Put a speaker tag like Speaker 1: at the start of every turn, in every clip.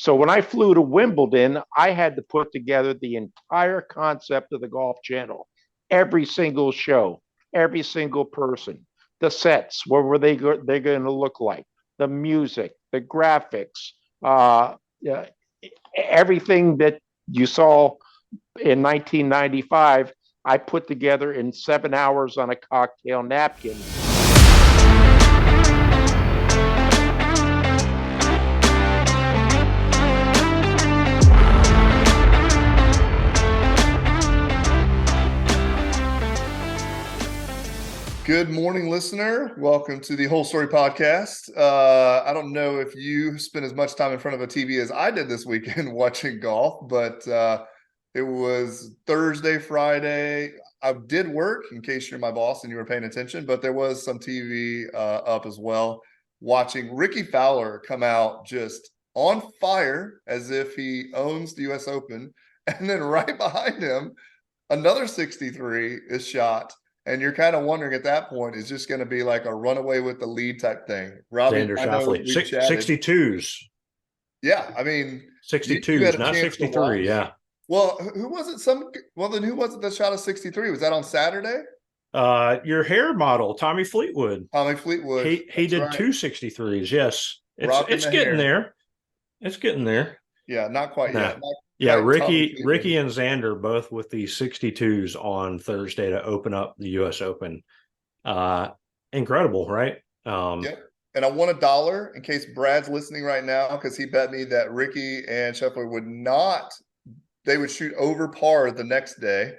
Speaker 1: So when I flew to Wimbledon, I had to put together the entire concept of the Golf Channel, every single show, every single person, the sets, what were they're going to look like, the music, the graphics, uh, uh, everything that you saw in 1995. I put together in 7 hours on a cocktail napkin.
Speaker 2: Good morning, listener. Welcome to the Whole Story Podcast. I don't know if you spent as much time in front of a TV as I did this weekend watching golf, but it was Thursday, Friday. I did work, in case you're my boss and you were paying attention, but there was some TV up as well. Watching Rickie Fowler come out just on fire as if he owns the U.S. Open. And then right behind him, another 63 is shot. And you're kind of wondering at that point, is just going to be like a runaway with the lead type thing. Robby,
Speaker 3: Xander
Speaker 2: I know
Speaker 3: Schauffele,
Speaker 2: we chatted.
Speaker 3: 62s.
Speaker 2: Yeah, I mean,
Speaker 3: 62s, not 63. Yeah.
Speaker 2: Well, who was it? Then who was it that shot a 63? Was that on Saturday?
Speaker 3: Your hair model, Tommy Fleetwood.
Speaker 2: Tommy Fleetwood.
Speaker 3: He did right. 2 63s. Yes, it's getting there. It's getting there.
Speaker 2: Yeah, not quite yet.
Speaker 3: Yeah, Rickie and Xander both with the 62s on Thursday to open up the U.S. Open. Incredible, right?
Speaker 2: Yeah. And I won $1 in case Brad's listening right now, because he bet me that Rickie and Scheffler would shoot over par the next day.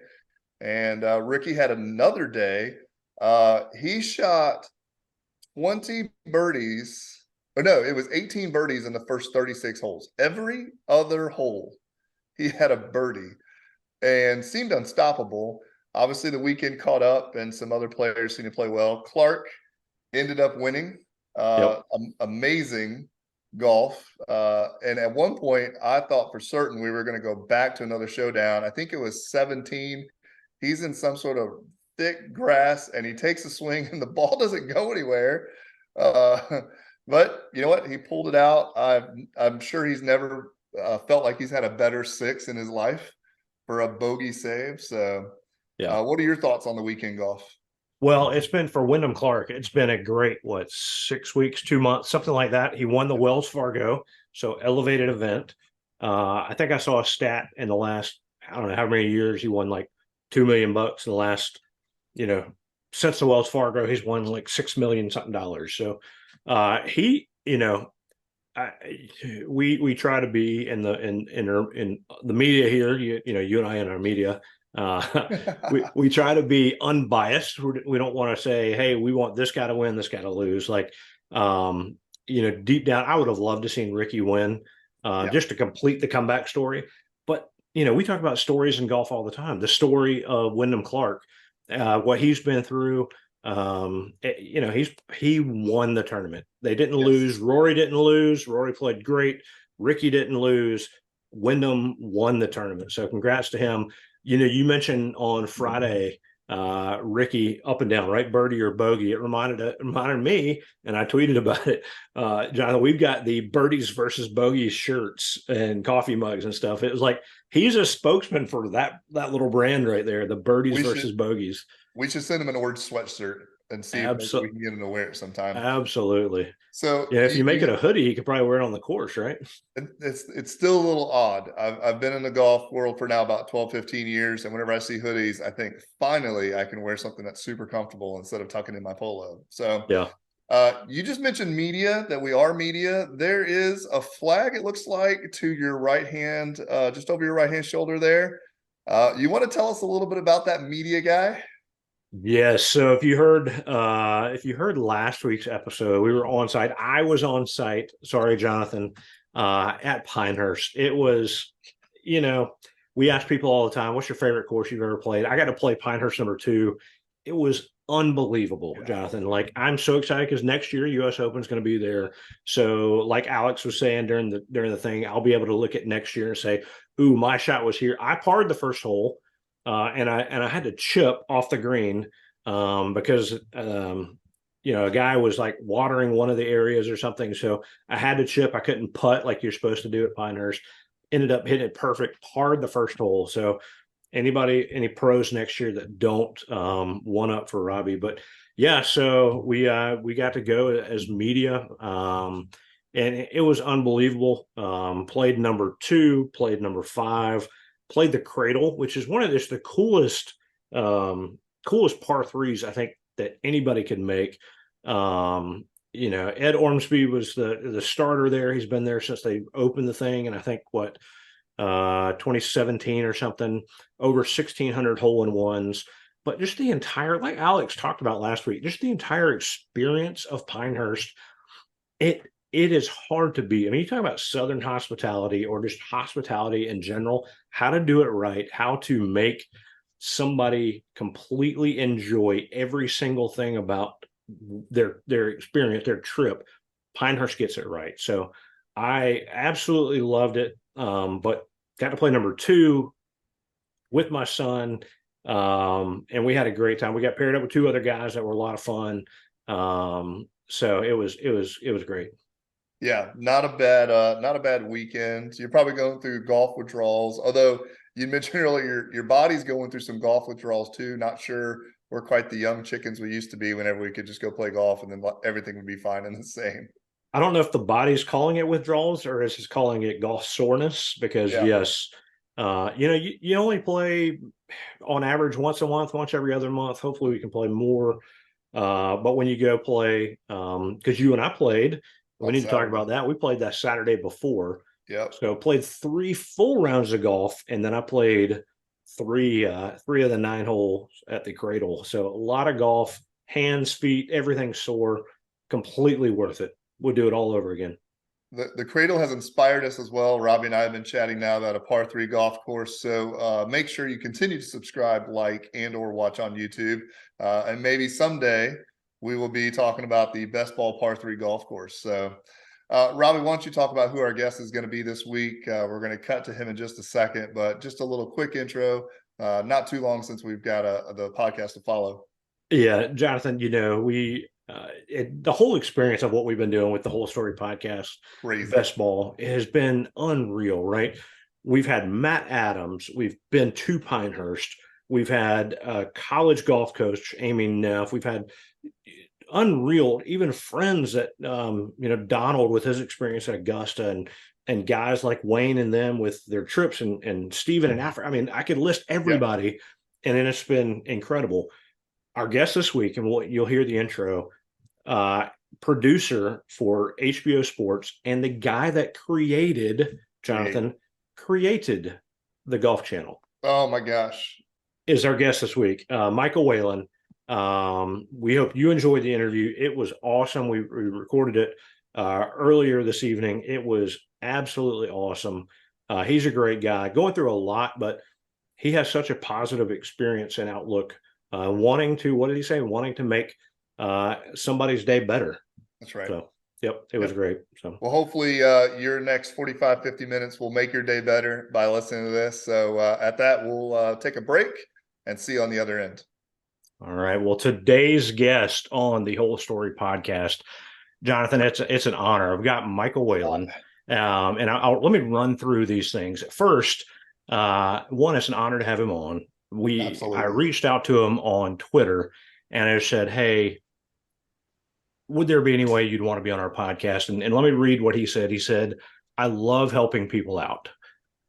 Speaker 2: And Rickie had another day. He shot 20 birdies. Or no, it was 18 birdies in the first 36 holes. Every other hole, he had a birdie and seemed unstoppable. Obviously, the weekend caught up and some other players seemed to play well. Clark ended up winning. Amazing golf. And at one point, I thought for certain we were going to go back to another showdown. I think it was 17. He's in some sort of thick grass and he takes a swing and the ball doesn't go anywhere. But you know what? He pulled it out. I'm sure he's never felt like he's had a better 6 in his life for a bogey save. So, yeah. What are your thoughts on the weekend golf?
Speaker 3: Well, it's been for Wyndham Clark. It's been a great, 6 weeks, 2 months, something like that. He won the Wells Fargo, so elevated event. I think I saw a stat in the last, I don't know how many years he won like $2 million in the last, since the Wells Fargo, he's won like $6 million something dollars. So we try to be in the media here, you and I in our media, we try to be unbiased. We don't want to say, hey, we want this guy to win, this guy to lose. Like, deep down, I would have loved to seen Rickie win, just to complete the comeback story. But, we talk about stories in golf all the time. The story of Wyndham Clark, what he's been through, he won the tournament. They didn't lose. Rory didn't lose. Rory played great. Rickie didn't lose. Wyndham won the tournament. So congrats to him. You mentioned on Friday, Rickie up and down, right? Birdie or bogey. It reminded me, and I tweeted about it. Jonathan, we've got the birdies versus bogeys shirts and coffee mugs and stuff. It was like he's a spokesman for that little brand right there, the birdies versus bogeys.
Speaker 2: We should send him an orange sweatshirt and see if we can get him to wear it sometime.
Speaker 3: Absolutely.
Speaker 2: So
Speaker 3: yeah, if you make it a hoodie, you could probably wear it on the course, right?
Speaker 2: It's still a little odd. I've been in the golf world for now about 12, 15 years. And whenever I see hoodies, I think finally I can wear something that's super comfortable instead of tucking in my polo. So
Speaker 3: yeah.
Speaker 2: You just mentioned media, that we are media. There is a flag, it looks like, to your right hand, just over your right hand shoulder there. You want to tell us a little bit about that media guy?
Speaker 3: Yes. So if you heard last week's episode, we were on site. I was on site. Sorry, Jonathan, at Pinehurst. It was, we ask people all the time, what's your favorite course you've ever played? I got to play Pinehurst number 2. It was unbelievable, Jonathan. Like, I'm so excited because next year U.S. Open is going to be there. So like Alex was saying during the thing, I'll be able to look at next year and say, ooh, my shot was here. I parred the first hole. And I had to chip off the green because a guy was like watering one of the areas or something. So I had to chip. I couldn't putt like you're supposed to do at Pinehurst. Ended up hitting it perfect, hard the first hole. So any pros next year that don't one up for Robby. But yeah, so we got to go as media. And it was unbelievable. Played number 2, played number 5, played the Cradle, which is one of the coolest par threes I think that anybody could make. Ed Ormsby was the starter there. He's been there since they opened the thing, and I think 2017 or something, over 1,600 hole-in-ones. But just the entire, like Alex talked about last week, just the entire experience of Pinehurst, it is hard to beat. I mean, you talk about Southern hospitality or just hospitality in general, how to do it right, how to make somebody completely enjoy every single thing about their experience, their trip. Pinehurst gets it right. So I absolutely loved it. But got to play number 2 with my son. And we had a great time. We got paired up with 2 other guys that were a lot of fun. So it was great.
Speaker 2: Yeah, not a bad weekend. You're probably going through golf withdrawals, although you mentioned earlier your body's going through some golf withdrawals too. Not sure we're quite the young chickens we used to be whenever we could just go play golf and then everything would be fine and the same.
Speaker 3: I don't know if the body's calling it withdrawals or is just calling it golf soreness, because yes, you only play on average once a month, once every other month. Hopefully we can play more. But when you go play, because you and I played, we need to talk about that. We played that Saturday before.
Speaker 2: Yep.
Speaker 3: So played 3 full rounds of golf, and then I played three of the 9 holes at the Cradle. So a lot of golf, hands, feet, everything sore, completely worth it. Would do it all over again.
Speaker 2: The Cradle has inspired us as well. Robby and I have been chatting now about a par 3 golf course. So make sure you continue to subscribe, like, and or watch on YouTube. And maybe someday we will be talking about the best ball par 3 golf course. So Robby, why don't you talk about who our guest is going to be this week? We're going to cut to him in just a second, but just a little quick intro. Not too long since we've got the podcast to follow.
Speaker 3: Yeah, Jonathan, the whole experience of what we've been doing with the Whole Story podcast,
Speaker 2: Crazy.
Speaker 3: Best Ball, has been unreal, right? We've had Matt Adams. We've been to Pinehurst. We've had a college golf coach, Amy Neff. We've had unreal, even friends that, Donald with his experience at Augusta, and guys like Wayne and them with their trips, and Steven and Africa. I mean, I could list everybody, and then it's been incredible. Our guest this week, and you'll hear the intro, producer for HBO Sports, and the guy that created the Golf Channel.
Speaker 2: Oh my gosh.
Speaker 3: Is our guest this week, Michael Whelan. We hope you enjoyed the interview. It was awesome. We recorded it earlier this evening. It was absolutely awesome. He's a great guy, going through a lot, but he has such a positive experience and outlook, wanting to make somebody's day better.
Speaker 2: That's right.
Speaker 3: So, it was great. So,
Speaker 2: well, hopefully your next 45, 50 minutes will make your day better by listening to this. So at that, we'll take a break and see you on the other end.
Speaker 3: All right. Well, today's guest on the Whole Story podcast, Jonathan, it's an honor. I've got Michael Whelan, and let me run through these things. First, one, it's an honor to have him on. I reached out to him on Twitter, and I said, "Hey, would there be any way you'd want to be on our podcast?" And let me read what he said. He said, "I love helping people out."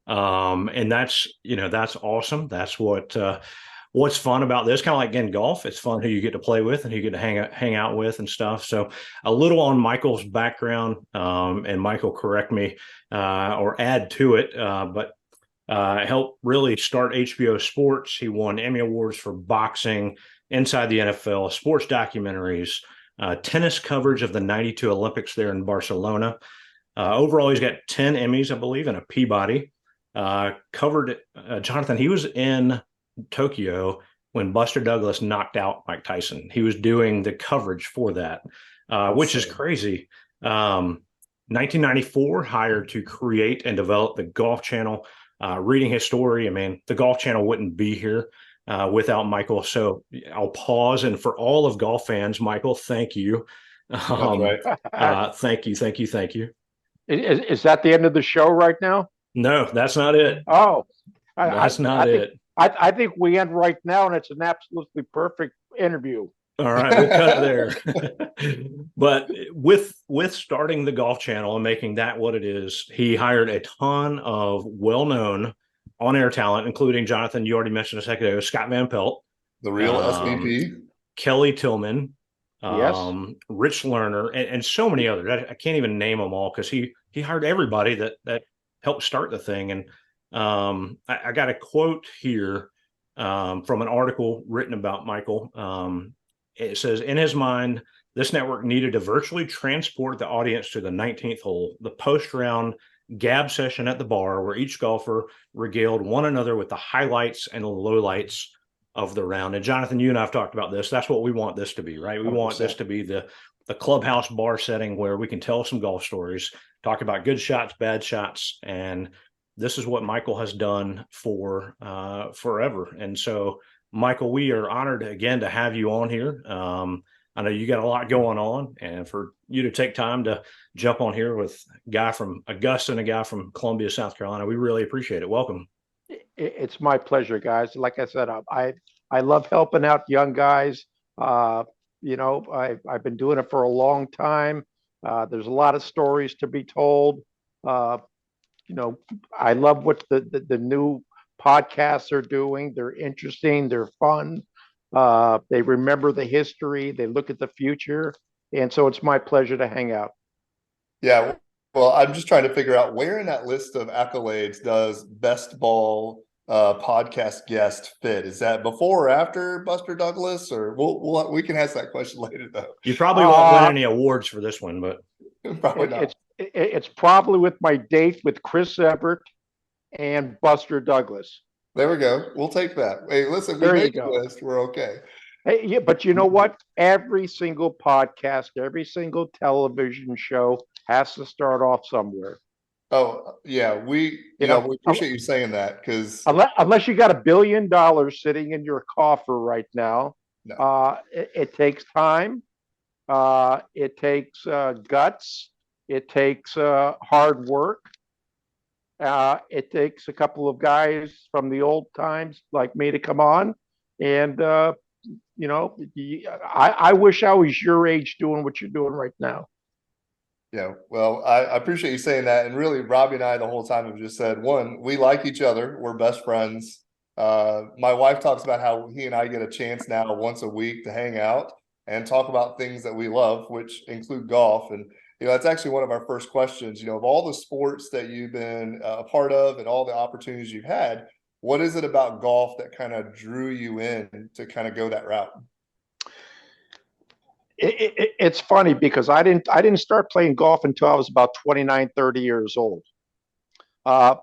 Speaker 3: And that's awesome. That's what's fun about this. Kind of like in golf, it's fun who you get to play with and who you get to hang out with and stuff. So a little on Michael's background, and Michael, correct me or add to it, but helped really start HBO Sports. He won Emmy Awards for boxing, Inside the NFL, sports documentaries, tennis coverage of the '92 Olympics there in Barcelona. Overall, he's got 10 Emmys, I believe, and a Peabody. Covered Jonathan, he was in Tokyo when Buster Douglas knocked out Mike Tyson. He was doing the coverage for that, which is crazy. 1994, hired to create and develop the Golf Channel. Reading his story, I mean, the Golf Channel wouldn't be here without Michael. So I'll pause. And for all of golf fans, Michael, thank you.
Speaker 2: That's right.
Speaker 3: Thank you, thank you, thank you.
Speaker 1: Is that the end of the show right now?
Speaker 3: No, that's not it.
Speaker 1: Oh,
Speaker 3: That's not it.
Speaker 1: I think we end right now, and it's an absolutely perfect interview.
Speaker 3: All right, we'll cut it there. But with starting the Golf Channel and making that what it is, he hired a ton of well-known on-air talent, including Jonathan, you already mentioned a second ago, Scott Van Pelt,
Speaker 2: The real SVP,
Speaker 3: Kelly Tillman,
Speaker 1: Yes.
Speaker 3: Rich Lerner, and so many others. I can't even name them all because he hired everybody that helped start the thing. And I got a quote here from an article written about Michael. It says, in his mind, this network needed to virtually transport the audience to the 19th hole, the post-round gab session at the bar where each golfer regaled one another with the highlights and lowlights of the round. And Jonathan, you and I have talked about this. That's what we want this to be, right? We
Speaker 2: 100%.
Speaker 3: want this to be the clubhouse bar setting where we can tell some golf stories, talk about good shots, bad shots, and this is what Michael has done for forever. And so, Michael, we are honored again to have you on here. I know you got a lot going on, and for you to take time to jump on here with a guy from Augusta and a guy from Columbia, South Carolina, we really appreciate it. Welcome.
Speaker 1: It's my pleasure, guys. Like I said, I love helping out young guys. I've been doing it for a long time. There's a lot of stories to be told. I love what the new podcasts are doing. They're interesting. They're fun. They remember the history. They look at the future. And so it's my pleasure to hang out.
Speaker 2: Yeah. Well, I'm just trying to figure out where in that list of accolades does best ball podcast guest fit? Is that before or after Buster Douglas? Or we can ask that question later, though.
Speaker 3: You probably won't win any awards for this one, but
Speaker 2: probably not.
Speaker 1: It's probably with my date with Chris Everett and Buster Douglas.
Speaker 2: There we go. We'll take that. Hey, listen, we made the list. We're okay.
Speaker 1: Hey, yeah, but you know what? Every single podcast, every single television show has to start off somewhere.
Speaker 2: Oh, yeah. We appreciate you saying that, because
Speaker 1: unless you got $1 billion sitting in your coffer right now, no. It takes time. It takes guts. It takes hard work. It takes a couple of guys from the old times like me to come on. And, I wish I was your age doing what you're doing right now.
Speaker 2: Yeah, well, I appreciate you saying that. And really, Robby and I the whole time have just said, one, we like each other. We're best friends. My wife talks about how he and I get a chance now once a week to hang out and talk about things that we love, which include golf. And that's actually one of our first questions. Of all the sports that you've been a part of and all the opportunities you've had, what is it about golf that kind of drew you in to kind of go that route?
Speaker 1: It's funny because I didn't start playing golf until I was about 29, 30 years old.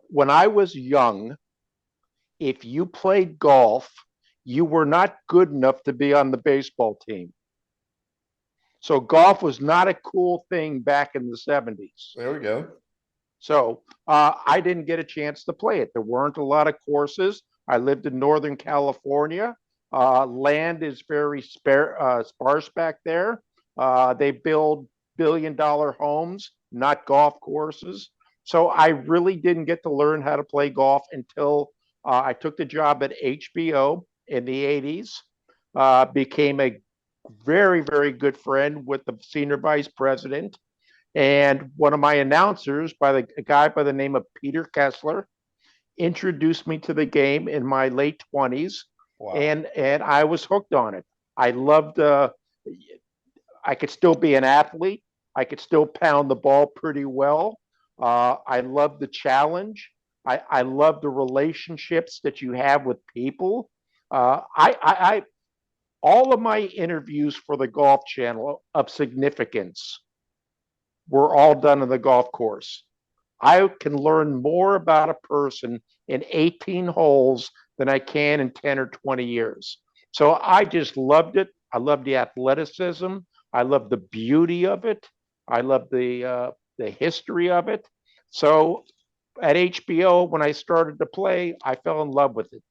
Speaker 1: When I was young, if you played golf, you were not good enough to be on the baseball team. So golf was not a cool thing back in the 70s.
Speaker 2: There we go.
Speaker 1: So I didn't get a chance to play it. There weren't a lot of courses. I lived in Northern California. Land is very sparse back there. They build billion-dollar homes, not golf courses. So I really didn't get to learn how to play golf until I took the job at HBO in the 80s, became a very, very good friend with the senior vice president. And one of my announcers, a guy by the name of Peter Kessler, introduced me to the game in my late 20s. Wow. And I was hooked on it. I loved, I could still be an athlete. I could still pound the ball pretty well. I love the challenge. I love the relationships that you have with people. All of my interviews for the Golf Channel of significance were all done on the golf course. I can learn more about a person in 18 holes than I can in 10 or 20 years. So I just loved it. I loved the athleticism. I loved the beauty of it. I loved the history of it. So at HBO, when I started to play, I fell in love with it.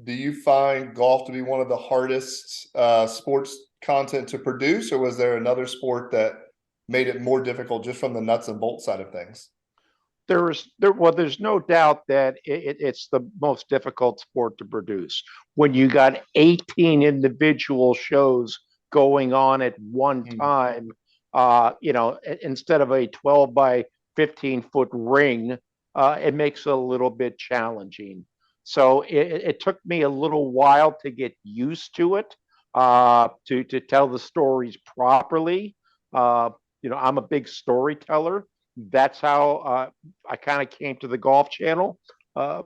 Speaker 2: do you find golf to be one of the hardest sports content to produce, or was there another sport that made it more difficult just from the nuts and bolts side of things?
Speaker 1: There's no doubt that it's the most difficult sport to produce when you got 18 individual shows going on at one time. Instead of a 12 by 15-foot ring, it makes it a little bit challenging. So it took me a little while to get used to it, to tell the stories properly. I'm a big storyteller. That's how I kind of came to the Golf Channel. Uh,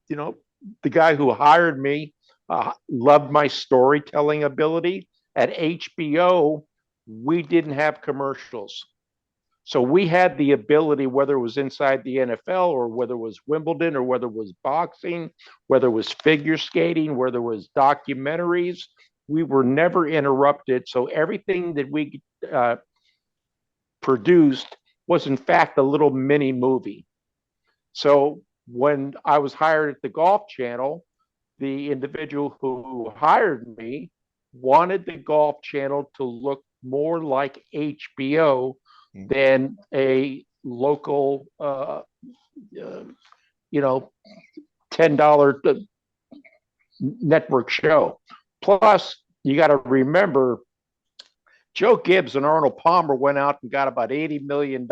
Speaker 1: you know, the guy who hired me loved my storytelling ability. At HBO, we didn't have commercials. So we had the ability, whether it was inside the NFL or whether it was Wimbledon or whether it was boxing, whether it was figure skating, whether it was documentaries, we were never interrupted. So everything that we produced was in fact a little mini movie. So when I was hired at the Golf Channel, the individual who hired me wanted the Golf Channel to look more like HBO than a local, $10 network show. Plus, you got to remember, Joe Gibbs and Arnold Palmer went out and got about $80 million.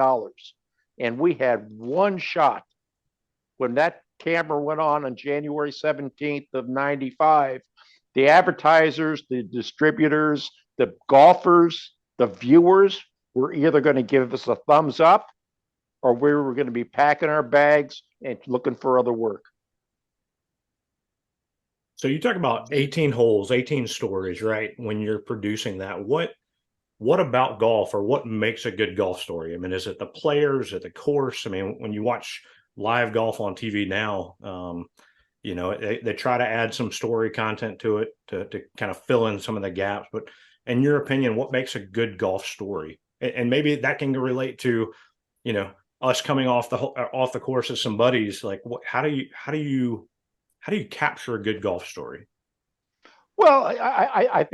Speaker 1: And we had one shot. When that camera went on January 17th of 95, the advertisers, the distributors, the golfers, the viewers were either going to give us a thumbs up or we were going to be packing our bags and looking for other work.
Speaker 3: So you talk about 18 holes, 18 stories, right? When you're producing that, what about golf, or what makes a good golf story? I mean, is it the players, is it the course? I mean, when you watch live golf on TV now, they try to add some story content to it to kind of fill in some of the gaps. But in your opinion, what makes a good golf story? And maybe that can relate to, us coming off the course as some buddies. Like, how do you capture a good golf story?
Speaker 1: Well, I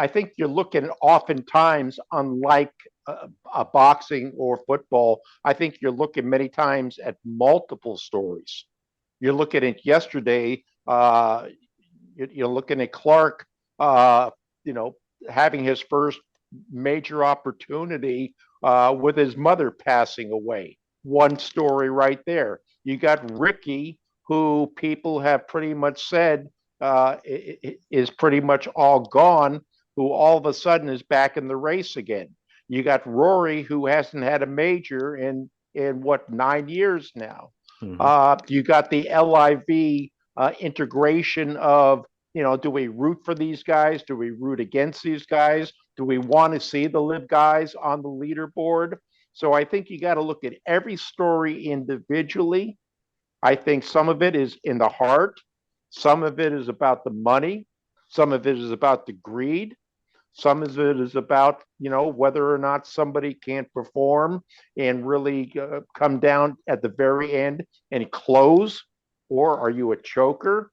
Speaker 1: think you're looking at, oftentimes, unlike a boxing or football, I think you're looking many times at multiple stories. You're looking at yesterday, you're looking at Clark, having his first major opportunity with his mother passing away. One story right there. You got Ricky, who people have pretty much said is pretty much all gone, who all of a sudden is back in the race again. You got Rory, who hasn't had a major in what, 9 years now. You got the LIV integration of, do we root for these guys? Do we root against these guys? Do we want to see the live guys on the leaderboard? So I think you got to look at every story individually. I think some of it is in the heart. Some of it is about the money. Some of it is about the greed. Some of it is about, whether or not somebody can't perform and really come down at the very end and close, or are you a choker?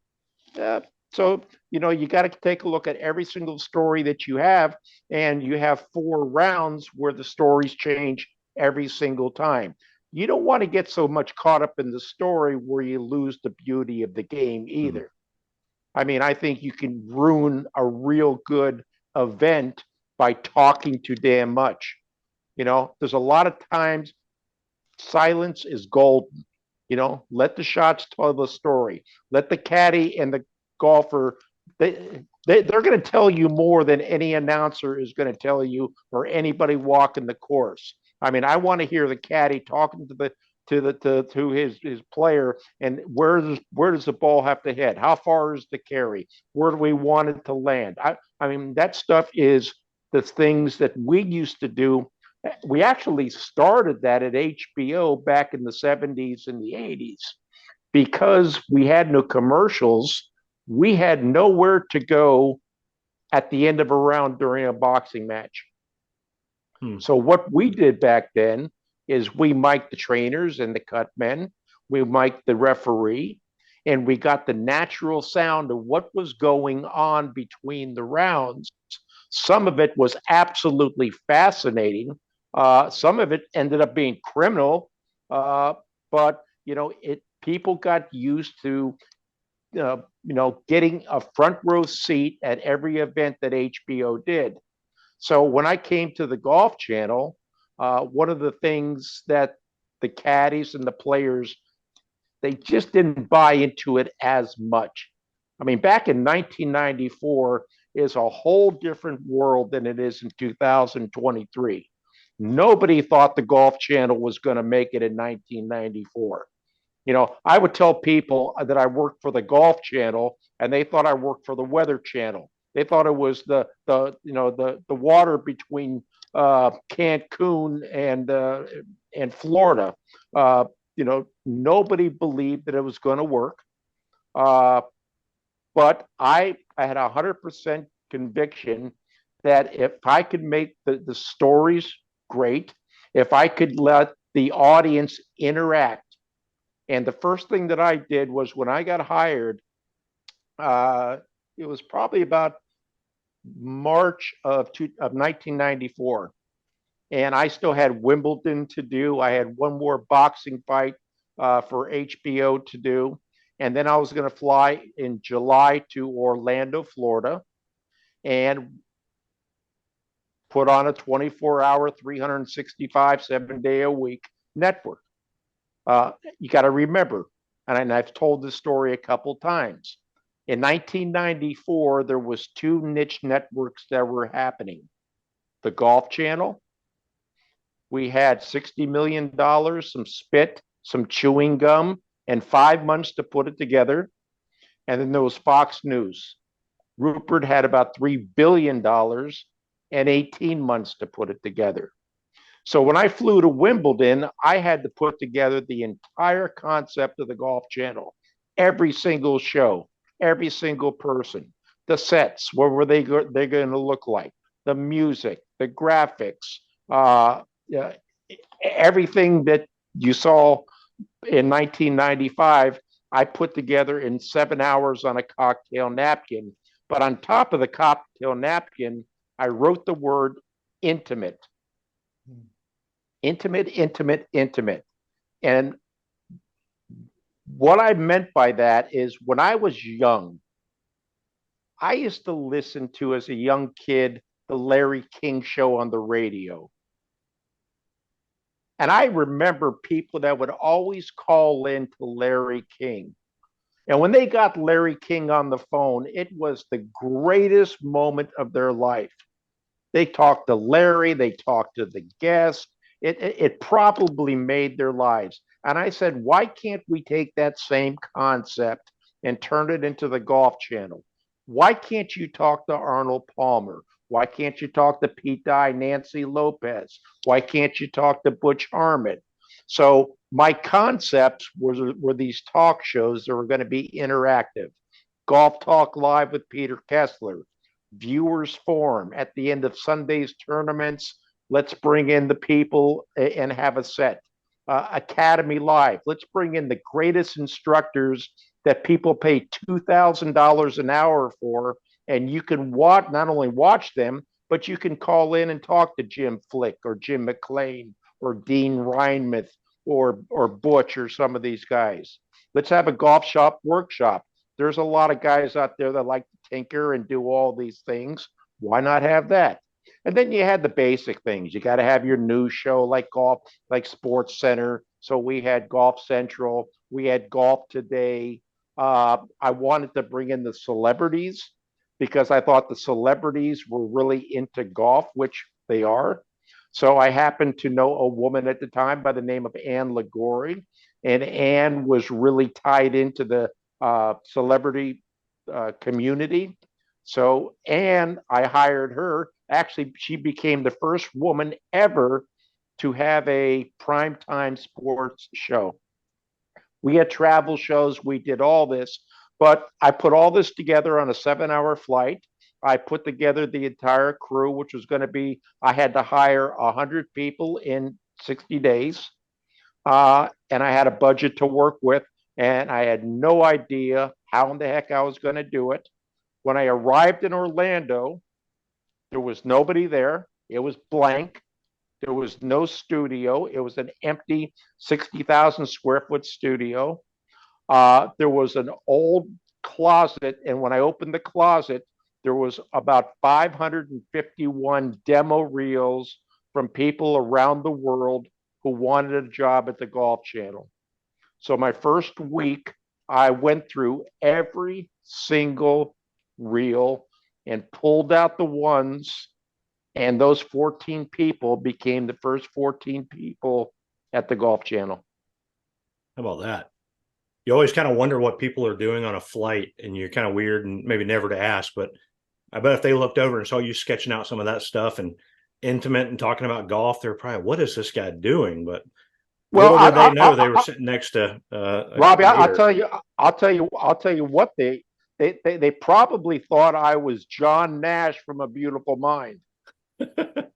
Speaker 1: So, you got to take a look at every single story that you have, and you have 4 rounds where the stories change every single time. You don't want to get so much caught up in the story where you lose the beauty of the game either. I mean, I think you can ruin a real good event by talking too damn much. There's a lot of times silence is golden. Let the shots tell the story. Let the caddy and the golfer, they're going to tell you more than any announcer is going to tell you, or anybody walking the course. I mean, I want to hear the caddy talking to his player, and where does the ball have to hit? How far is the carry? Where do we want it to land? I mean, that stuff is the things that we used to do. We actually started that at HBO back in the 70s and the 80s. Because we had no commercials, we had nowhere to go at the end of a round during a boxing match. So what we did back then is we mic'd the trainers and the cut men, we mic'd the referee, and we got the natural sound of what was going on between the rounds. Some of it was absolutely fascinating. Some of it ended up being criminal, but it people got used to getting a front row seat at every event that HBO did. So when I came to the Golf Channel, one of the things that the caddies and the players, they just didn't buy into it as much. I mean, back in 1994 is a whole different world than it is in 2023. Nobody thought the Golf Channel was going to make it in 1994. I would tell people that I worked for the Golf Channel, and they thought I worked for the Weather Channel. They thought it was the water between Cancun and Florida. Nobody believed that it was going to work. But I had 100% conviction that if I could make the stories great, if I could let the audience interact. And the first thing that I did was when I got hired, it was probably about March of 1994. And I still had Wimbledon to do. I had one more boxing fight for HBO to do. And then I was going to fly in July to Orlando, Florida, and put on a 24-hour, 365, 7-day a week network. You got to remember, and I've told this story a couple times. In 1994, there was two niche networks that were happening. The Golf Channel. We had $60 million, some spit, some chewing gum, and 5 months to put it together. And then there was Fox News. Rupert had about $3 billion and 18 months to put it together. So when I flew to Wimbledon, I had to put together the entire concept of the Golf Channel, every single show, every single person, the sets, what were they're going to look like, the music, the graphics, everything that you saw in 1995, I put together in 7 hours on a cocktail napkin. But on top of the cocktail napkin, I wrote the word intimate. Intimate, intimate, intimate. And what I meant by that is when I was young, I used to listen to, as a young kid, the Larry King Show on the radio. And I remember people that would always call in to Larry King. And when they got Larry King on the phone, it was the greatest moment of their life. They talked to Larry, they talked to the guests. It probably made their lives. And I said, why can't we take that same concept and turn it into the Golf Channel? Why can't you talk to Arnold Palmer? Why can't you talk to Pete Dye, Nancy Lopez? Why can't you talk to Butch Harmon? So my concepts were these talk shows that were going to be interactive. Golf Talk Live with Peter Kessler, Viewers Forum at the end of Sunday's tournaments. Let's bring in the people and have a set. Academy Live. Let's bring in the greatest instructors that people pay $2,000 an hour for, and you can not only watch them, but you can call in and talk to Jim Flick or Jim McLean or Dean Reinmuth or Butch or some of these guys. Let's have a golf shop workshop. There's a lot of guys out there that like to tinker and do all these things. Why not have that? And then you had the basic things. You got to have your news show like golf, like Sports Center. So we had Golf Central. We had Golf Today. I wanted to bring in the celebrities because I thought the celebrities were really into golf, which they are. So I happened to know a woman at the time by the name of Ann Ligori, and Ann was really tied into the celebrity community. So Ann, I hired her. Actually, she became the first woman ever to have a primetime sports show. We had travel shows. We did all this, but I put all this together on a 7-hour flight. I put together the entire crew, which was going to be, I had to hire 100 people in 60 days. And I had a budget to work with. and I had no idea how in the heck I was going to do it. When I arrived in Orlando, there was nobody there. It was blank. There was no studio. It was an empty 60,000 square foot studio. There was an old closet, and when I opened the closet, there was about 551 demo reels from people around the world who wanted a job at the Golf Channel. So my first week, I went through every single reel and pulled out the ones, and those 14 people became the first 14 people at the Golf Channel.
Speaker 3: How about that? You always kind of wonder what people are doing on a flight, and you're kind of weird and maybe never to ask, but I bet if they looked over and saw you sketching out some of that stuff and intimate and talking about golf, they're probably, what is this guy doing? But
Speaker 1: Well,
Speaker 3: little did they know they were sitting next to
Speaker 1: Robby, I'll tell you what they probably thought I was John Nash from A Beautiful Mind.
Speaker 2: Get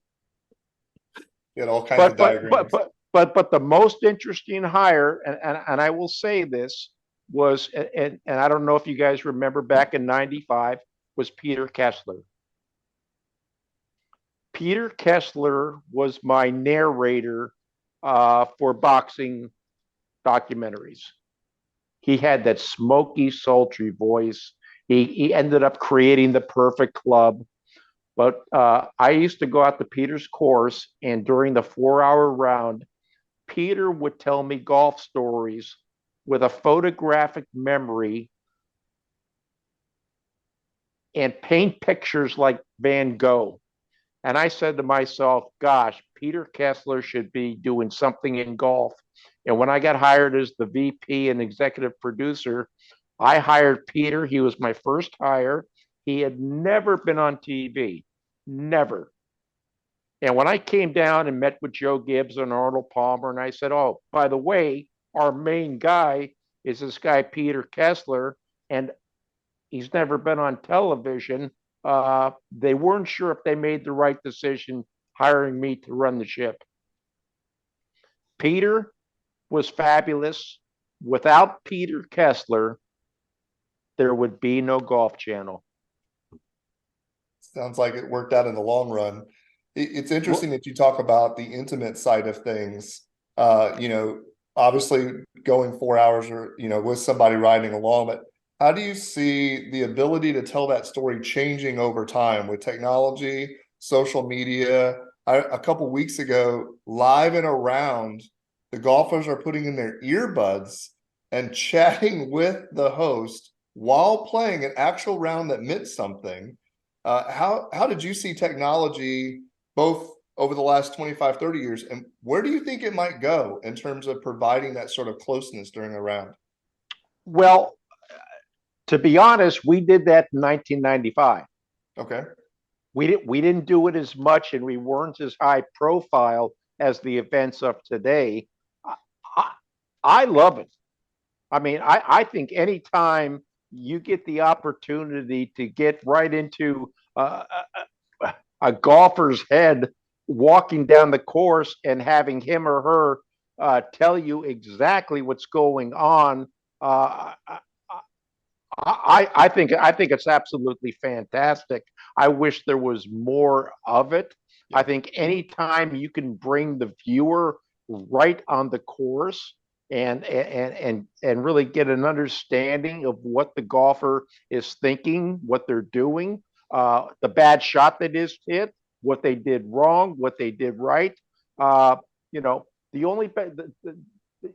Speaker 2: all kinds of diagrams.
Speaker 1: But the most interesting hire, and I will say this, was, and I don't know if you guys remember back in '95, was Peter Kessler. Peter Kessler was my narrator for boxing documentaries. He had that smoky, sultry voice. He ended up creating the perfect club. But I used to go out to Peter's course, and during the 4 hour round, Peter would tell me golf stories with a photographic memory and paint pictures like Van Gogh. And I said to myself, gosh, Peter Kessler should be doing something in golf. And when I got hired as the VP and executive producer, I hired Peter. He was my first hire. He had never been on TV, never. And when I came down and met with Joe Gibbs and Arnold Palmer, and I said, oh, by the way, our main guy is this guy, Peter Kessler, and he's never been on television. They weren't sure if they made the right decision hiring me to run the ship. Peter was fabulous. Without Peter Kessler, there would be no Golf Channel.
Speaker 2: Sounds like it worked out in the long run. It's interesting that you talk about the intimate side of things. Obviously going 4 hours or, with somebody riding along, but how do you see the ability to tell that story changing over time with technology, social media? A couple weeks ago, live and around, the golfers are putting in their earbuds and chatting with the host while playing an actual round that meant something. How did you see technology both over the last 25, 30 years, and where do you think it might go in terms of providing that sort of closeness during a round?
Speaker 1: Well, to be honest, we did that in 1995.
Speaker 2: Okay.
Speaker 1: We didn't do it as much, and we weren't as high profile as the events of today. I, I love it. I mean, I think anytime you get the opportunity to get right into a golfer's head walking down the course and having him or her tell you exactly what's going on, I think it's absolutely fantastic. I wish there was more of it. I think anytime you can bring the viewer right on the course and really get an understanding of what the golfer is thinking, what they're doing, the bad shot that is hit, what they did wrong, what they did right. Uh, the only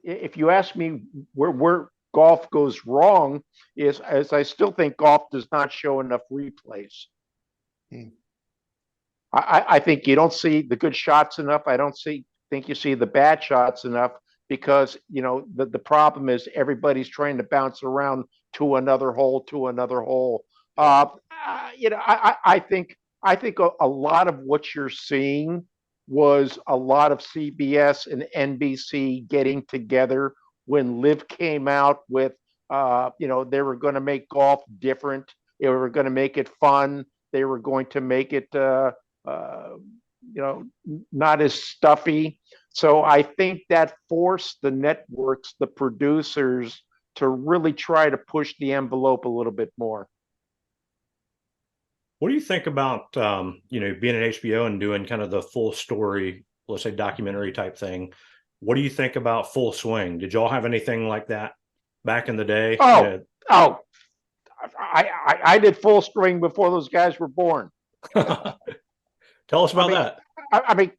Speaker 1: if you ask me where golf goes wrong is as I still think golf does not show enough replays. Hmm. I think you don't see the good shots enough. I don't think you see the bad shots enough because the problem is everybody's trying to bounce around to another hole. I think a lot of what you're seeing was a lot of CBS and NBC getting together when Liv came out with, they were going to make golf different. They were going to make it fun. They were going to make it, not as stuffy. So I think that forced the networks, the producers, to really try to push the envelope a little bit more.
Speaker 3: What do you think about being at HBO and doing kind of the full story, let's say documentary type thing? What do you think about Full Swing? Did y'all have anything like that back in the day?
Speaker 1: Oh, I did Full Swing before those guys were born.
Speaker 3: Tell us about that.
Speaker 1: I mean,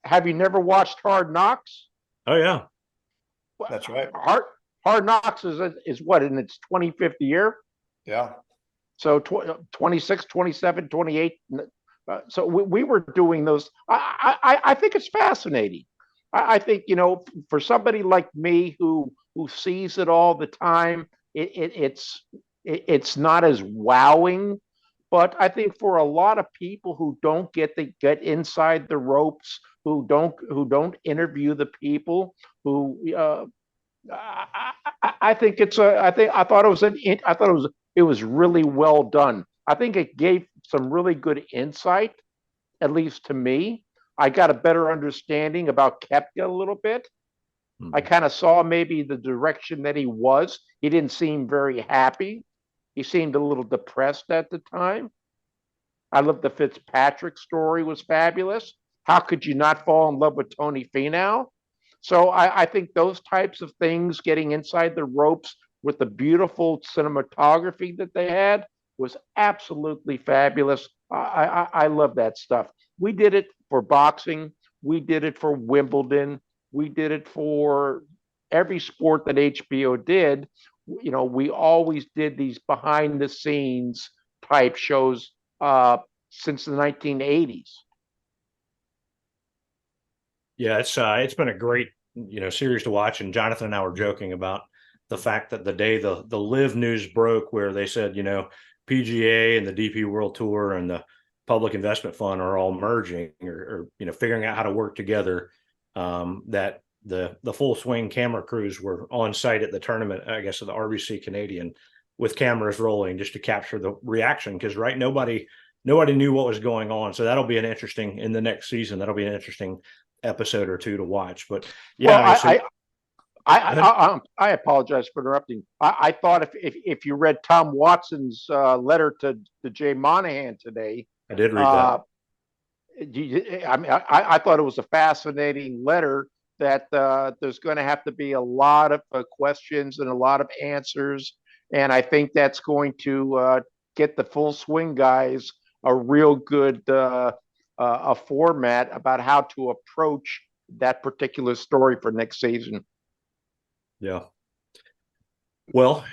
Speaker 1: have you never watched Hard Knocks?
Speaker 3: Oh yeah,
Speaker 2: that's right.
Speaker 1: Hard Knocks is what, in its 25th year?
Speaker 2: Yeah.
Speaker 1: So 26, 27, 28. So we were doing those. I think it's fascinating. I think, for somebody like me who sees it all the time, it's not as wowing. But I think for a lot of people who don't get inside the ropes, who don't interview the people, who I think I thought it was really well done. I think it gave some really good insight, at least to me. I got a better understanding about Koepka a little bit. I kind of saw maybe the direction that he was. He didn't seem very happy. He seemed a little depressed at the time. I love the Fitzpatrick story, was fabulous. How could you not fall in love with Tony Finau? So I think those types of things, getting inside the ropes with the beautiful cinematography that they had, was absolutely fabulous. I love that stuff. We did it for boxing. We did it for Wimbledon. We did it for every sport that HBO did. We always did these behind the scenes type shows since the 1980s.
Speaker 3: Yeah, it's been a great series to watch. And Jonathan and I were joking about the fact that the day the Live news broke, where they said PGA and the DP World Tour and the Public Investment Fund are all merging or figuring out how to work together. That the Full Swing camera crews were on site at the tournament, I guess, of the RBC Canadian, with cameras rolling just to capture the reaction, because nobody knew what was going on. So that'll be in the next season. That'll be an interesting episode or two to watch. But yeah,
Speaker 1: I apologize for interrupting. I thought if you read Tom Watson's letter to Jay Monahan today,
Speaker 3: I did read that.
Speaker 1: I thought it was a fascinating letter that there's going to have to be a lot of questions and a lot of answers. And I think that's going to get the Full Swing guys a real good a format about how to approach that particular story for next season.
Speaker 3: Yeah. Well,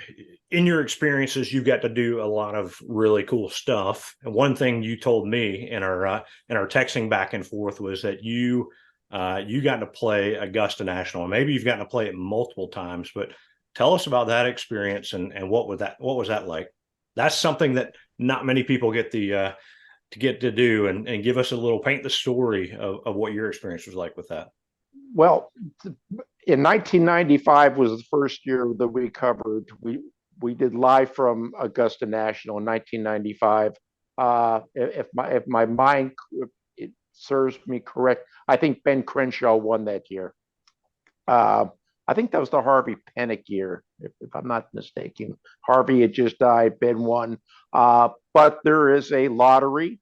Speaker 3: in your experiences, you got to do a lot of really cool stuff. And one thing you told me in our texting back and forth was that you got to play Augusta National. Maybe you've gotten to play it multiple times, but tell us about that experience and what was that like? That's something that not many people get to do, and give us a little, paint the story of what your experience was like with that.
Speaker 1: Well, in 1995 was the first year that we covered. We did live from Augusta National in 1995. If my mind it serves me correct, I think Ben Crenshaw won that year. I think that was the Harvey Penick year, if I'm not mistaken. Harvey had just died, Ben won. But there is a lottery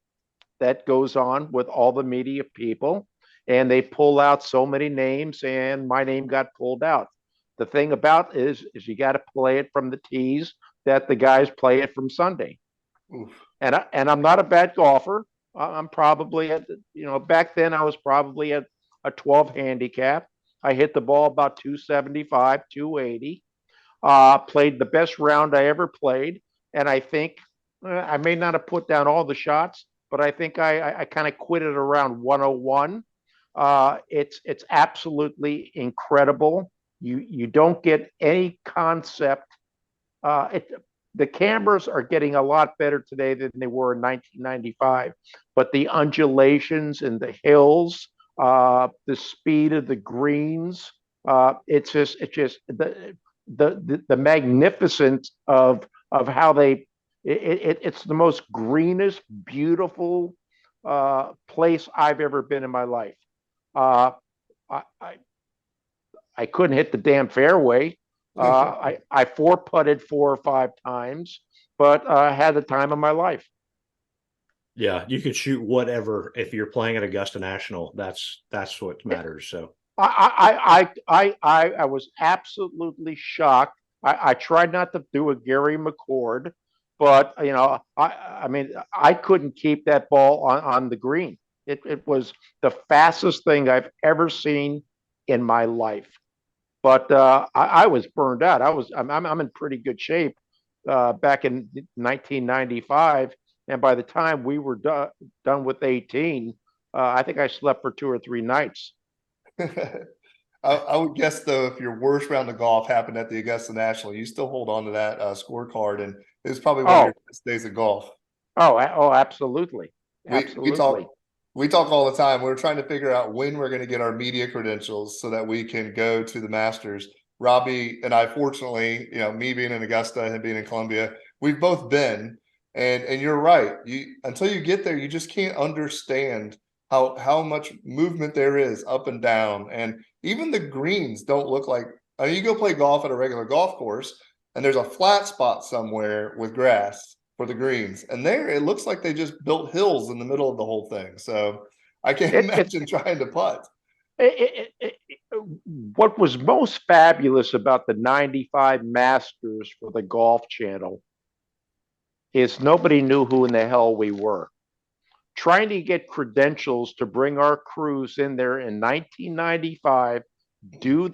Speaker 1: that goes on with all the media people, and they pull out so many names, and my name got pulled out. The thing about is you got to play it from the tees that the guys play it from Sunday. Oof. And I'm not a bad golfer. I'm probably at, back then I was probably at a 12 handicap. I hit the ball about 275, 280. Played the best round I ever played, and I think I may not have put down all the shots, but I think I kind of quit it around 101. It's absolutely incredible. You don't get any concept. The cameras are getting a lot better today than they were in 1995, but the undulations and the hills, the speed of the greens, it's just the magnificence of how it's the most greenest, beautiful place I've ever been in my life. I couldn't hit the damn fairway. I four putted 4 or 5 times, but had the time of my life.
Speaker 3: Yeah, you can shoot whatever if you're playing at Augusta National. That's what matters. So
Speaker 1: I was absolutely shocked. I tried not to do a Gary McCord, but I mean, I couldn't keep that ball on the green. It was the fastest thing I've ever seen in my life. But I was burned out. I'm in pretty good shape back in 1995, and by the time we were done with 18, I think I slept for 2 or 3 nights.
Speaker 2: I would guess though, if your worst round of golf happened at the Augusta National, you still hold on to that scorecard, and it was probably one of
Speaker 1: Oh,
Speaker 2: your best days of golf.
Speaker 1: oh, absolutely,
Speaker 2: We
Speaker 1: absolutely.
Speaker 2: talk all the time. We're trying to figure out when we're going to get our media credentials so that we can go to the Masters. Robby and I, fortunately, me being in Augusta and being in Columbia, we've both been. And you're right. You until you get there, you just can't understand how much movement there is up and down. And even the greens don't look like, I mean, you go play golf at a regular golf course and there's a flat spot somewhere with grass for the greens. And there it looks like they just built hills in the middle of the whole thing. So I can't
Speaker 1: It, it,
Speaker 2: imagine trying to putt.
Speaker 1: what was most fabulous about the 95 Masters for the Golf Channel is nobody knew who in the hell we were. Trying to get credentials to bring our crews in there in 1995, do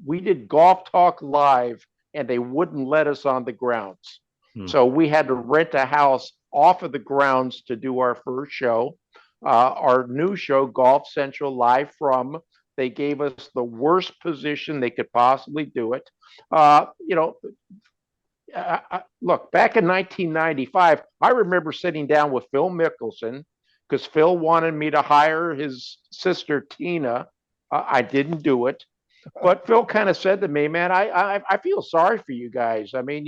Speaker 1: we did Golf Talk Live, and they wouldn't let us on the grounds. So we had to rent a house off of the grounds to do our first show. Our new show, Golf Central Live From, they gave us the worst position they could possibly do it. Look, back in 1995, I remember sitting down with Phil Mickelson because Phil wanted me to hire his sister Tina. I didn't do it, but Phil kind of said to me, "Man, I feel sorry for you guys. I mean,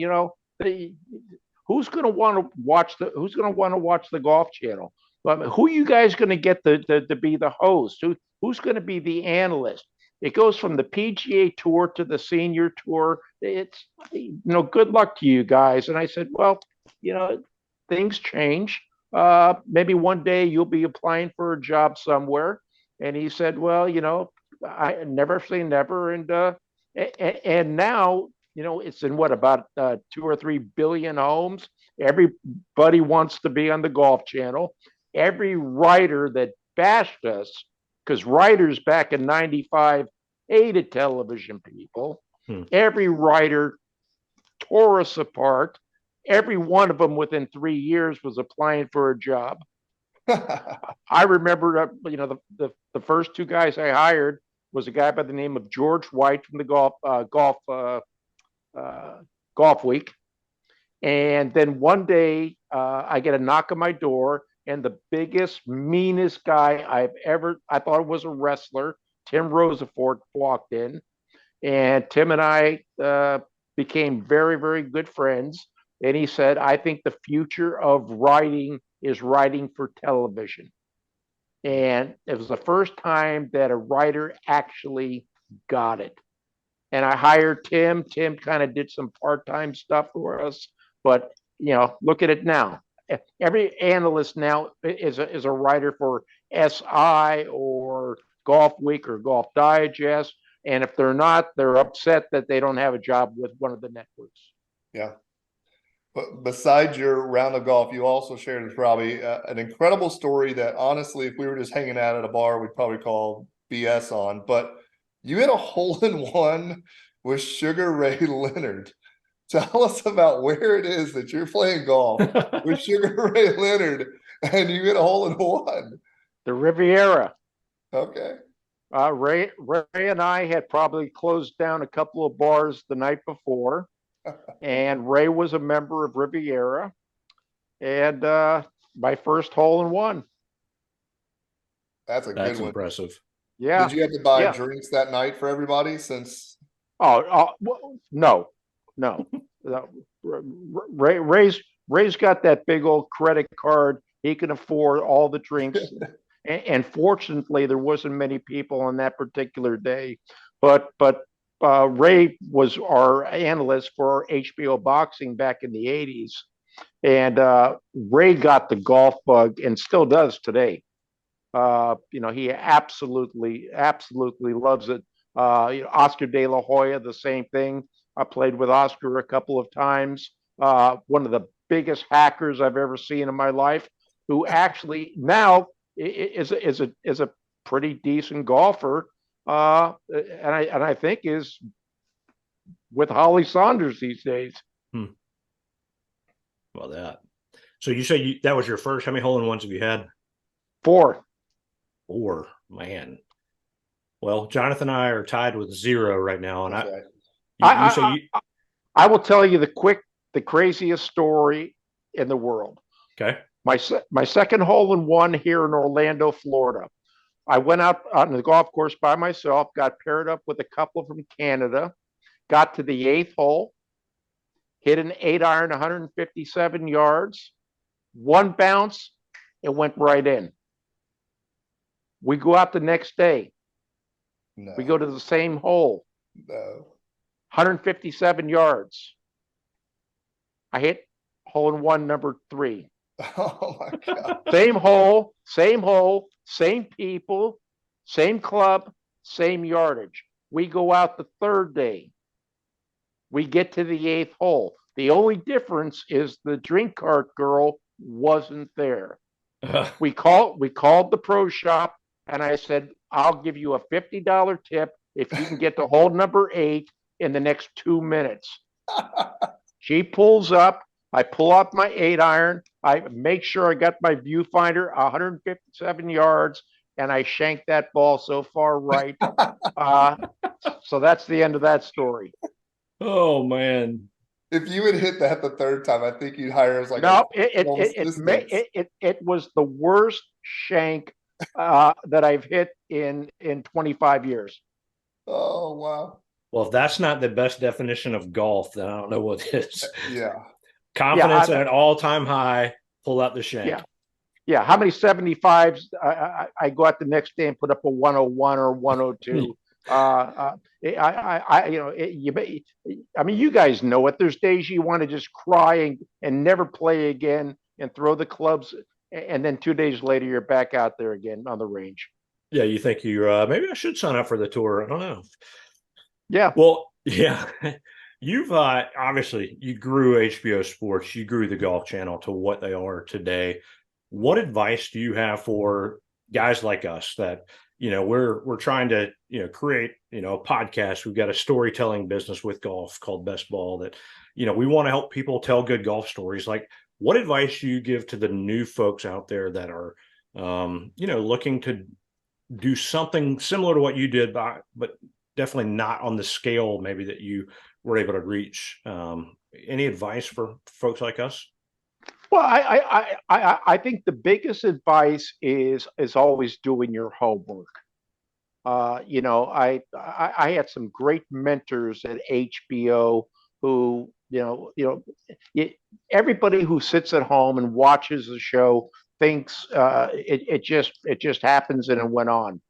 Speaker 1: who's going to want to watch the Golf Channel? Who are you guys going to get to be the host? Who's going to be the analyst? It goes from the PGA Tour to the Senior Tour. It's good luck to you guys." And I said, "Well, things change. Maybe one day you'll be applying for a job somewhere." And he said, "Well, I never say never." And now, it's in what, about 2 or 3 billion homes. Everybody wants to be on the Golf Channel. Every writer that bashed us, because writers back in 95 hated television people. Every writer tore us apart. Every one of them within 3 years was applying for a job. I remember, the first 2 guys I hired was a guy by the name of George White from the Golf Week. And then one day I get a knock on my door, and the biggest, meanest guy I thought it was a wrestler, Tim Rosafort, walked in. And Tim and I became very, very good friends. And he said, "I think the future of writing is writing for television." And it was the first time that a writer actually got it. And I hired Tim. Tim kind of did some part-time stuff for us, but look at it now. Every analyst now is a writer for SI or Golf Week or Golf Digest, and if they're not, they're upset that they don't have a job with one of the networks.
Speaker 2: Yeah. But besides your round of golf, you also shared with Robby an incredible story that honestly, if we were just hanging out at a bar, we'd probably call BS on. But you hit a hole in one with Sugar Ray Leonard. Tell us about where it is that you're playing golf with Sugar Ray Leonard and you hit a hole in one.
Speaker 1: The Riviera.
Speaker 2: Okay.
Speaker 1: Ray and I had probably closed down a couple of bars the night before, and Ray was a member of Riviera, and my first hole in one.
Speaker 2: That's a good one.
Speaker 3: Impressive.
Speaker 1: Yeah.
Speaker 2: Did you have to buy drinks that night for everybody since?
Speaker 1: No. Ray's got that big old credit card. He can afford all the drinks. And fortunately, there wasn't many people on that particular day. But Ray was our analyst for HBO boxing back in the 80s. And Ray got the golf bug and still does today. He absolutely loves it. Oscar De La Hoya, the same thing. I played with Oscar a couple of times. One of the biggest hackers I've ever seen in my life, who actually now is a pretty decent golfer, and I think is with Holly Saunders these days.
Speaker 3: Well, that. So you say that was your first. How many hole-in-ones have you had?
Speaker 1: 4.
Speaker 3: 4, man. Well, Jonathan and I are tied with 0 right now, and
Speaker 1: I will tell you the craziest story in the world.
Speaker 3: Okay.
Speaker 1: My second hole-in-one here in Orlando, Florida. I went out on the golf course by myself, got paired up with a couple from Canada, got to the 8th hole, hit an 8-iron, 157 yards, one bounce, it went right in. We go out the next day. No. We go to the same hole.
Speaker 2: No.
Speaker 1: 157 yards. I hit hole-in-one number 3.
Speaker 2: Oh my God.
Speaker 1: Same hole, same people, same club, same yardage. We go out the third day. We get to the 8th hole. The only difference is the drink cart girl wasn't there. We called the pro shop, and I said, I'll give you a $50 tip if you can get to hole number 8 in the next 2 minutes. She pulls up. I pull out my 8-iron. I make sure I got my viewfinder 157 yards, and I shanked that ball so far right. So that's the end of that story.
Speaker 3: Oh, man.
Speaker 2: If you had hit that the third time, I think you'd hire us like
Speaker 1: no. It was the worst shank that I've hit in 25 years.
Speaker 2: Oh, wow.
Speaker 3: Well, if that's not the best definition of golf, then I don't know what is.
Speaker 2: Yeah.
Speaker 3: Confidence at an all-time high, pull out the shank.
Speaker 1: Yeah. How many 75s? I go out the next day and put up a 101 or 102. You guys know it. There's days you want to just cry and never play again and throw the clubs, and then 2 days later you're back out there again on the range.
Speaker 3: Yeah, you think maybe I should sign up for the tour. I don't know.
Speaker 1: Yeah.
Speaker 3: Well, yeah. You've obviously you grew HBO Sports, you grew the Golf Channel to what they are today. What advice do you have for guys like us that we're trying to create a podcast? We've got a storytelling business with golf called Best Ball that we want to help people tell good golf stories. Like, what advice do you give to the new folks out there that are looking to do something similar to what you did, but definitely not on the scale maybe that you were able to reach? Any advice for folks like us?
Speaker 1: Well, I think the biggest advice is always doing your homework. I had some great mentors at HBO who, everybody who sits at home and watches the show thinks it just happens and it went on.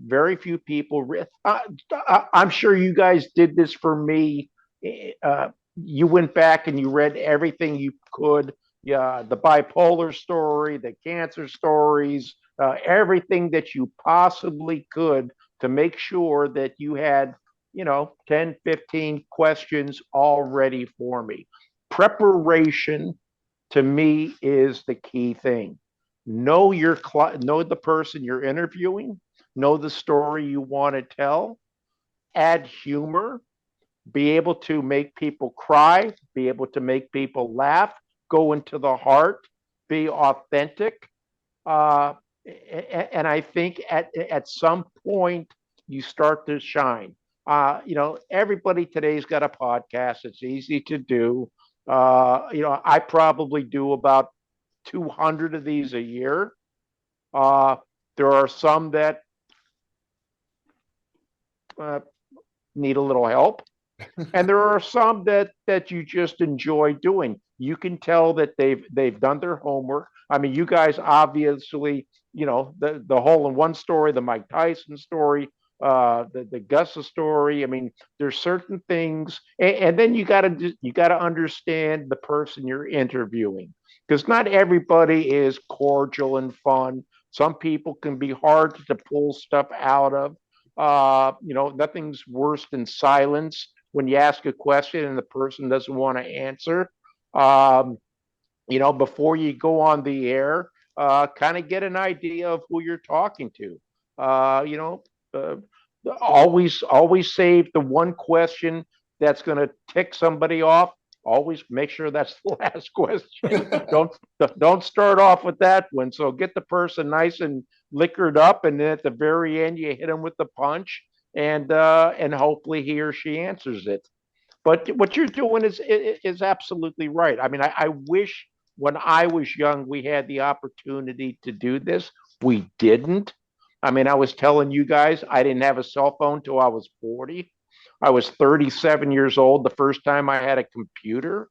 Speaker 1: Very few people. I'm sure you guys did this for me. You went back and you read everything you could. The bipolar story, the cancer stories, everything that you possibly could to make sure that you had 10, 15 questions all ready for me. Preparation to me is the key thing. Know the person you're interviewing, know the story you want to tell, add humor, be able to make people cry, be able to make people laugh, go into the heart, be authentic. And I think at some point you start to shine. Everybody today's got a podcast. It's easy to do. I probably do about 200 of these a year. There are some that need a little help, and there are some that you just enjoy doing. You can tell that they've done their homework. I mean, you guys obviously, the hole-in-one story, the Mike Tyson story, the Gussa story. I mean, there's certain things, and then you gotta understand the person you're interviewing, because not everybody is cordial and fun. Some people can be hard to pull stuff out of. Nothing's worse than silence when you ask a question and the person doesn't want to answer. Um, before you go on the air, kind of get an idea of who you're talking to. Uh, you know, uh, always save the one question that's going to tick somebody off. Always make sure that's the last question. don't don't start off with that one. So get the person nice and liquored up, and then at the very end you hit them with the punch, and hopefully he or she answers it. But what you're doing is absolutely right. I mean, I wish when I was young we had the opportunity to do this. We didn't. I mean, I was telling you guys I didn't have a cell phone till I was 40. I was 37 years old the first time I had a computer.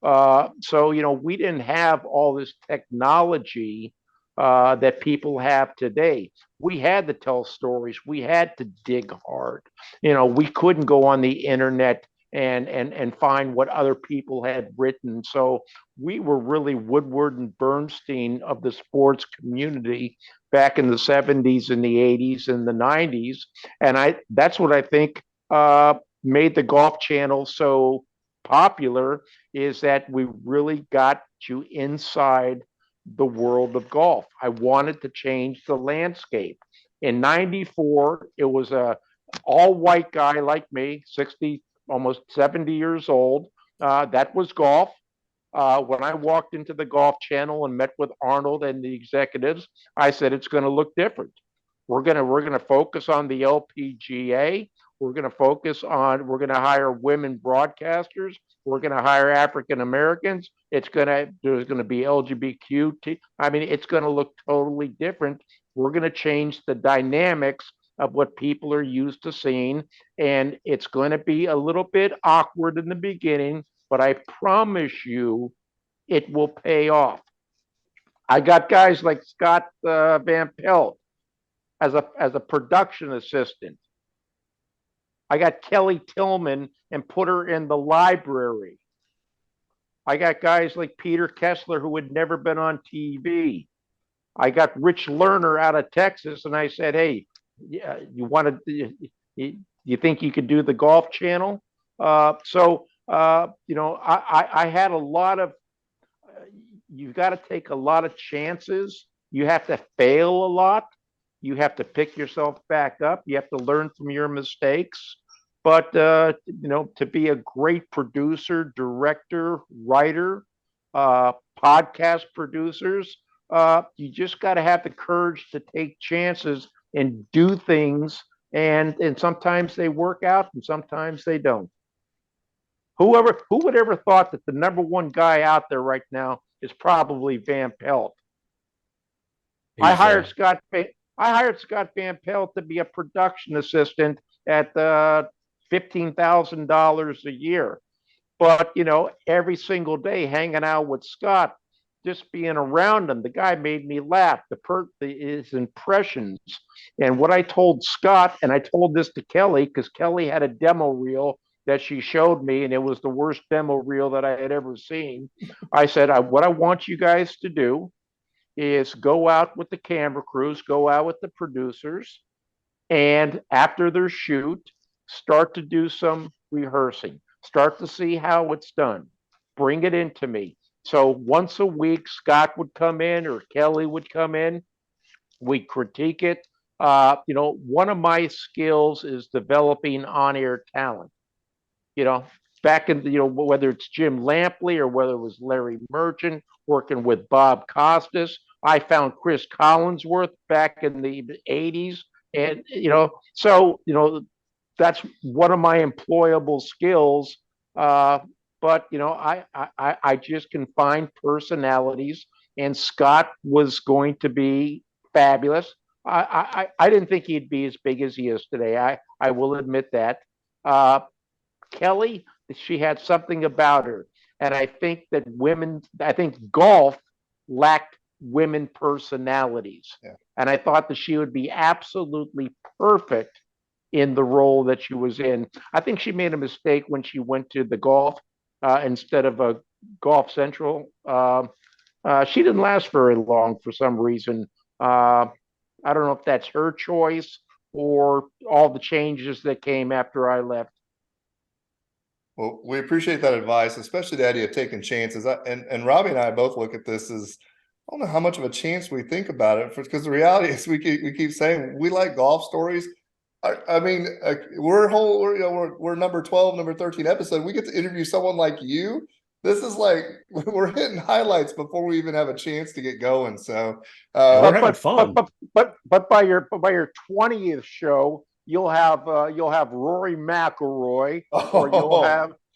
Speaker 1: So we didn't have all this technology that people have today. We had to tell stories. We had to dig hard. We couldn't go on the internet and find what other people had written. So we were really Woodward and Bernstein of the sports community back in the 70s and the 80s and the 90s. And that's what I think made the Golf Channel so popular, is that we really got you inside the world of golf. I wanted to change the landscape. In 94, it was a all white guy like me, 60, almost 70 years old. That was golf. When I walked into the Golf Channel and met with Arnold and the executives, I said it's going to look different. We're gonna focus on the LPGA. We're gonna hire women broadcasters. We're gonna hire African Americans. There's gonna be LGBTQ. I mean, it's gonna look totally different. We're gonna change the dynamics of what people are used to seeing, and it's going to be a little bit awkward in the beginning, but I promise you it will pay off. I got guys like Scott Van Pelt as a production assistant. I got Kelly Tillman and put her in the library. I got guys like Peter Kessler who had never been on TV. I got Rich Lerner out of Texas, and I said, "Hey, you want to? You think you could do the Golf Channel?" I had a lot of. You've got to take a lot of chances. You have to fail a lot. You have to pick yourself back up. You have to learn from your mistakes. But to be a great producer, director, writer, podcast producers, you just got to have the courage to take chances and do things. And sometimes they work out, and sometimes they don't. Who would ever thought that the number one guy out there right now is probably Van Pelt? I
Speaker 3: He's
Speaker 1: hired Scott. I hired Scott Van Pelt to be a production assistant at $15,000 a year. But every single day hanging out with Scott, just being around him, the guy made me laugh. His impressions, and what I told Scott, and I told this to Kelly because Kelly had a demo reel that she showed me, and it was the worst demo reel that I had ever seen. I said, what I want you guys to do is go out with the camera crews, go out with the producers, and after their shoot, start to do some rehearsing, start to see how it's done, bring it into me. So once a week, Scott would come in or Kelly would come in, we critique it. One of my skills is developing on-air talent. you know, back in whether it's Jim Lampley or whether it was Larry Merchant working with Bob Costas. I found Chris Collinsworth back in the 80s. And, that's one of my employable skills. But, I just can find personalities, and Scott was going to be fabulous. I didn't think he'd be as big as he is today. I will admit that. Kelly, she had something about her. And I think golf lacked women personalities.
Speaker 2: Yeah.
Speaker 1: And I thought that she would be absolutely perfect in the role that she was in. I think she made a mistake when she went to the golf instead of a Golf Central. She didn't last very long for some reason. I don't know if that's her choice or all the changes that came after I left.
Speaker 2: Well, we appreciate that advice, especially the idea of taking chances. And Robby and I both look at this as, I don't know how much of a chance we think about it, because the reality is we keep saying we like golf stories. I mean, we're number 12, number 13 episode. We get to interview someone like you. This is like we're hitting highlights before we even have a chance to get going. So
Speaker 3: we're having fun.
Speaker 1: But by your 20th show, you'll have Rory McIlroy,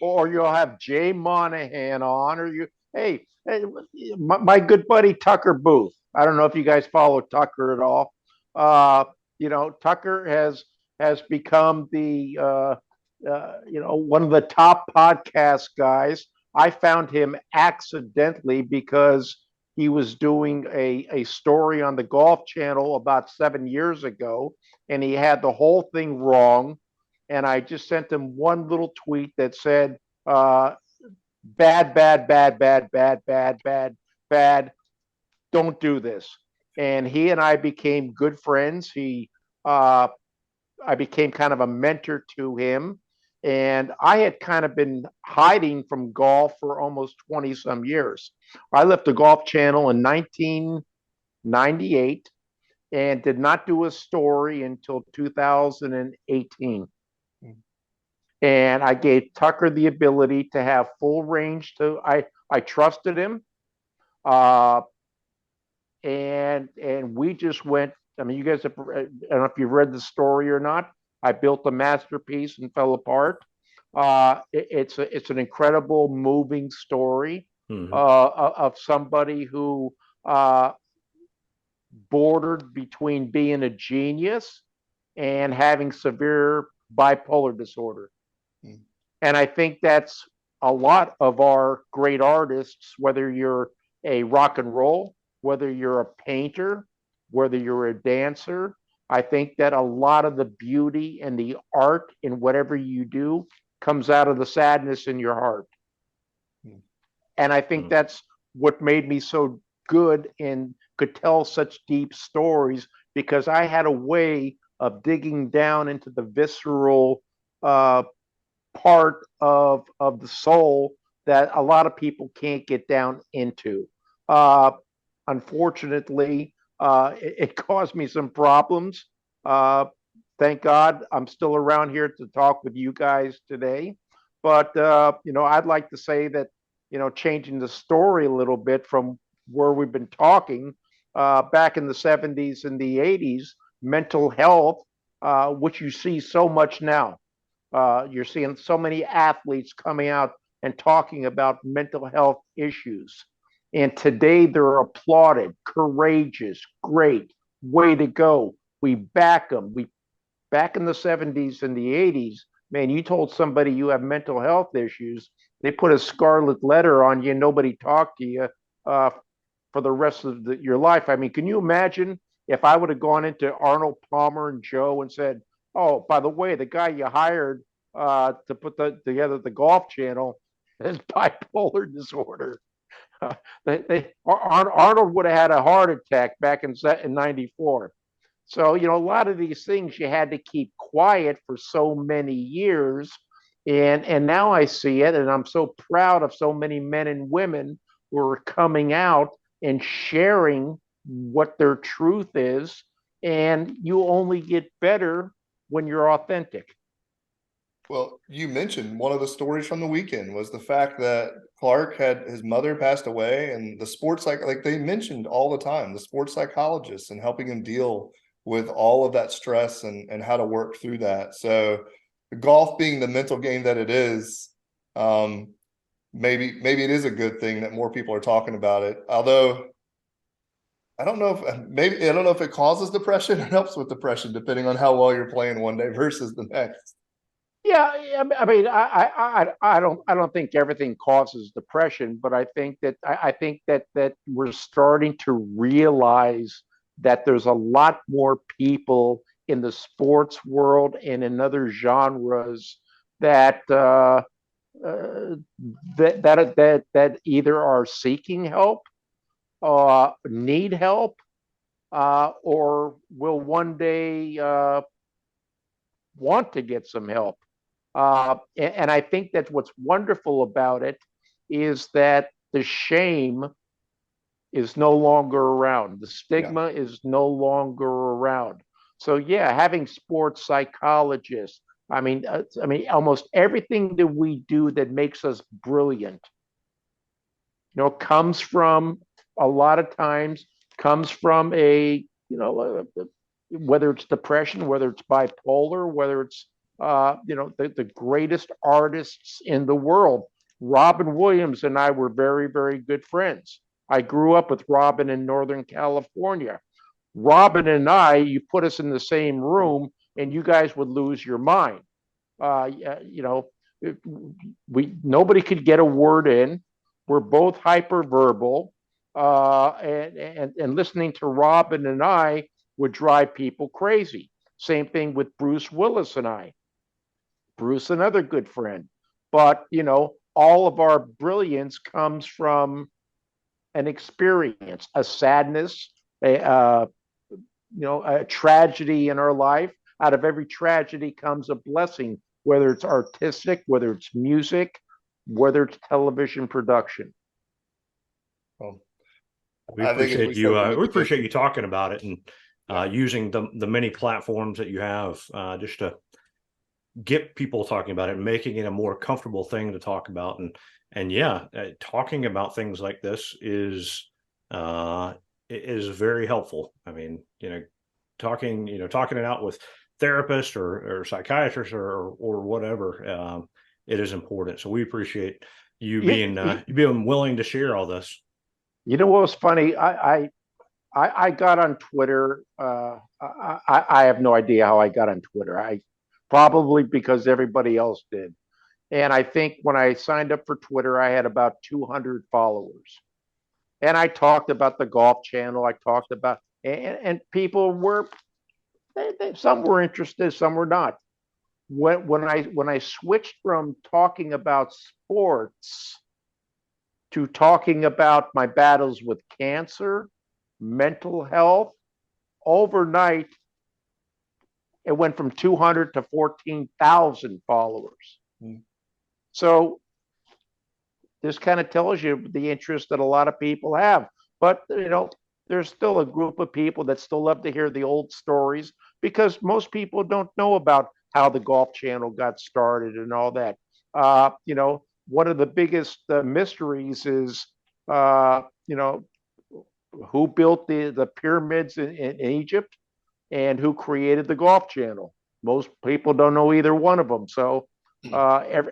Speaker 1: or you'll have Jay Monahan on, or hey, my good buddy Tucker Booth. I don't know if you guys follow Tucker at all. Tucker has become the one of the top podcast guys. I found him accidentally because he was doing a story on the Golf Channel about 7 years ago, and he had the whole thing wrong. And I just sent him one little tweet that said, bad, bad, bad, bad, bad, bad, bad, bad. Don't do this. And he and I became good friends. I became kind of a mentor to him. And I had kind of been hiding from golf for almost 20 some years. I left the Golf Channel in 1998 and did not do a story until 2018. And I gave Tucker the ability to have full range I trusted him. And we just went. I mean, you guys have, I don't know if you've read the story or not. I built a masterpiece and fell apart. It's an incredible, moving story of somebody who bordered between being a genius and having severe bipolar disorder. And I think that's a lot of our great artists, whether you're a rock and roll, whether you're a painter, whether you're a dancer. I think that a lot of the beauty and the art in whatever you do comes out of the sadness in your heart. And I think that's what made me so good and could tell such deep stories, because I had a way of digging down into the visceral part of the soul that a lot of people can't get down into. Unfortunately, it caused me some problems. Thank God I'm still around here to talk with you guys today. But, I'd like to say that, changing the story a little bit from where we've been talking, back in the 70s and the 80s, mental health, which you see so much now. You're seeing so many athletes coming out and talking about mental health issues. And today they're applauded, courageous, great, way to go. We back them. Back in the 70s and the 80s, man, you told somebody you have mental health issues, they put a scarlet letter on you, and nobody talked to you for the rest of your life. I mean, can you imagine if I would have gone into Arnold Palmer and Joe and said, "Oh, by the way, the guy you hired to put together the Golf Channel has bipolar disorder." Arnold would have had a heart attack back in '94. So, a lot of these things you had to keep quiet for so many years. And now I see it, and I'm so proud of so many men and women who are coming out and sharing what their truth is. And you only get better when you're authentic.
Speaker 2: Well, you mentioned one of the stories from the weekend was the fact that Clark had his mother passed away, and the sports like they mentioned all the time, the sports psychologist and helping him deal with all of that stress and how to work through that. So golf being the mental game that it is, maybe it is a good thing that more people are talking about it. Although I don't know if it causes depression or helps with depression, depending on how well you're playing one day versus the next.
Speaker 1: Yeah, I mean, I don't think everything causes depression, but I think that we're starting to realize that there's a lot more people in the sports world and in other genres that that either are seeking help, need help, or will one day want to get some help. And I think that what's wonderful about it is that the shame is no longer around. The stigma is no longer around. So yeah, having sports psychologists. Almost everything that we do that makes us brilliant, comes from a lot of times comes from whether it's depression, whether it's bipolar, whether it's the greatest artists in the world. Robin Williams and I were very, very good friends. I grew up with Robin in Northern California. Robin and I, you put us in the same room, and you guys would lose your mind. Nobody could get a word in. We're both hyperverbal, and listening to Robin and I would drive people crazy. Same thing with Bruce Willis and I. Bruce, another good friend, but all of our brilliance comes from an experience, a sadness, a tragedy in our life. Out of every tragedy comes a blessing, whether it's artistic, whether it's music, whether it's television production.
Speaker 2: Well,
Speaker 3: we appreciate you. We appreciate you talking about it and using the many platforms that you have just to get people talking about it, and making it a more comfortable thing to talk about. And talking about things like this is very helpful. I mean, talking it out with therapists or psychiatrists or whatever, it is important. So we appreciate you being willing to share all this.
Speaker 1: You know what was funny? I got on Twitter. I have no idea how I got on Twitter. I probably because everybody else did. And I think when I signed up for Twitter, I had about 200 followers. And I talked about the Golf Channel. I talked about, and people were, some were interested, some were not. When I switched from talking about sports to talking about my battles with cancer, mental health, overnight, it went from 200 to 14,000 followers. So this kind of tells you the interest that a lot of people have. But, there's still a group of people that still love to hear the old stories, because most people don't know about how the Golf Channel got started and all that. One of the biggest mysteries is, who built the pyramids in Egypt and who created the Golf Channel. Most people don't know either one of them. So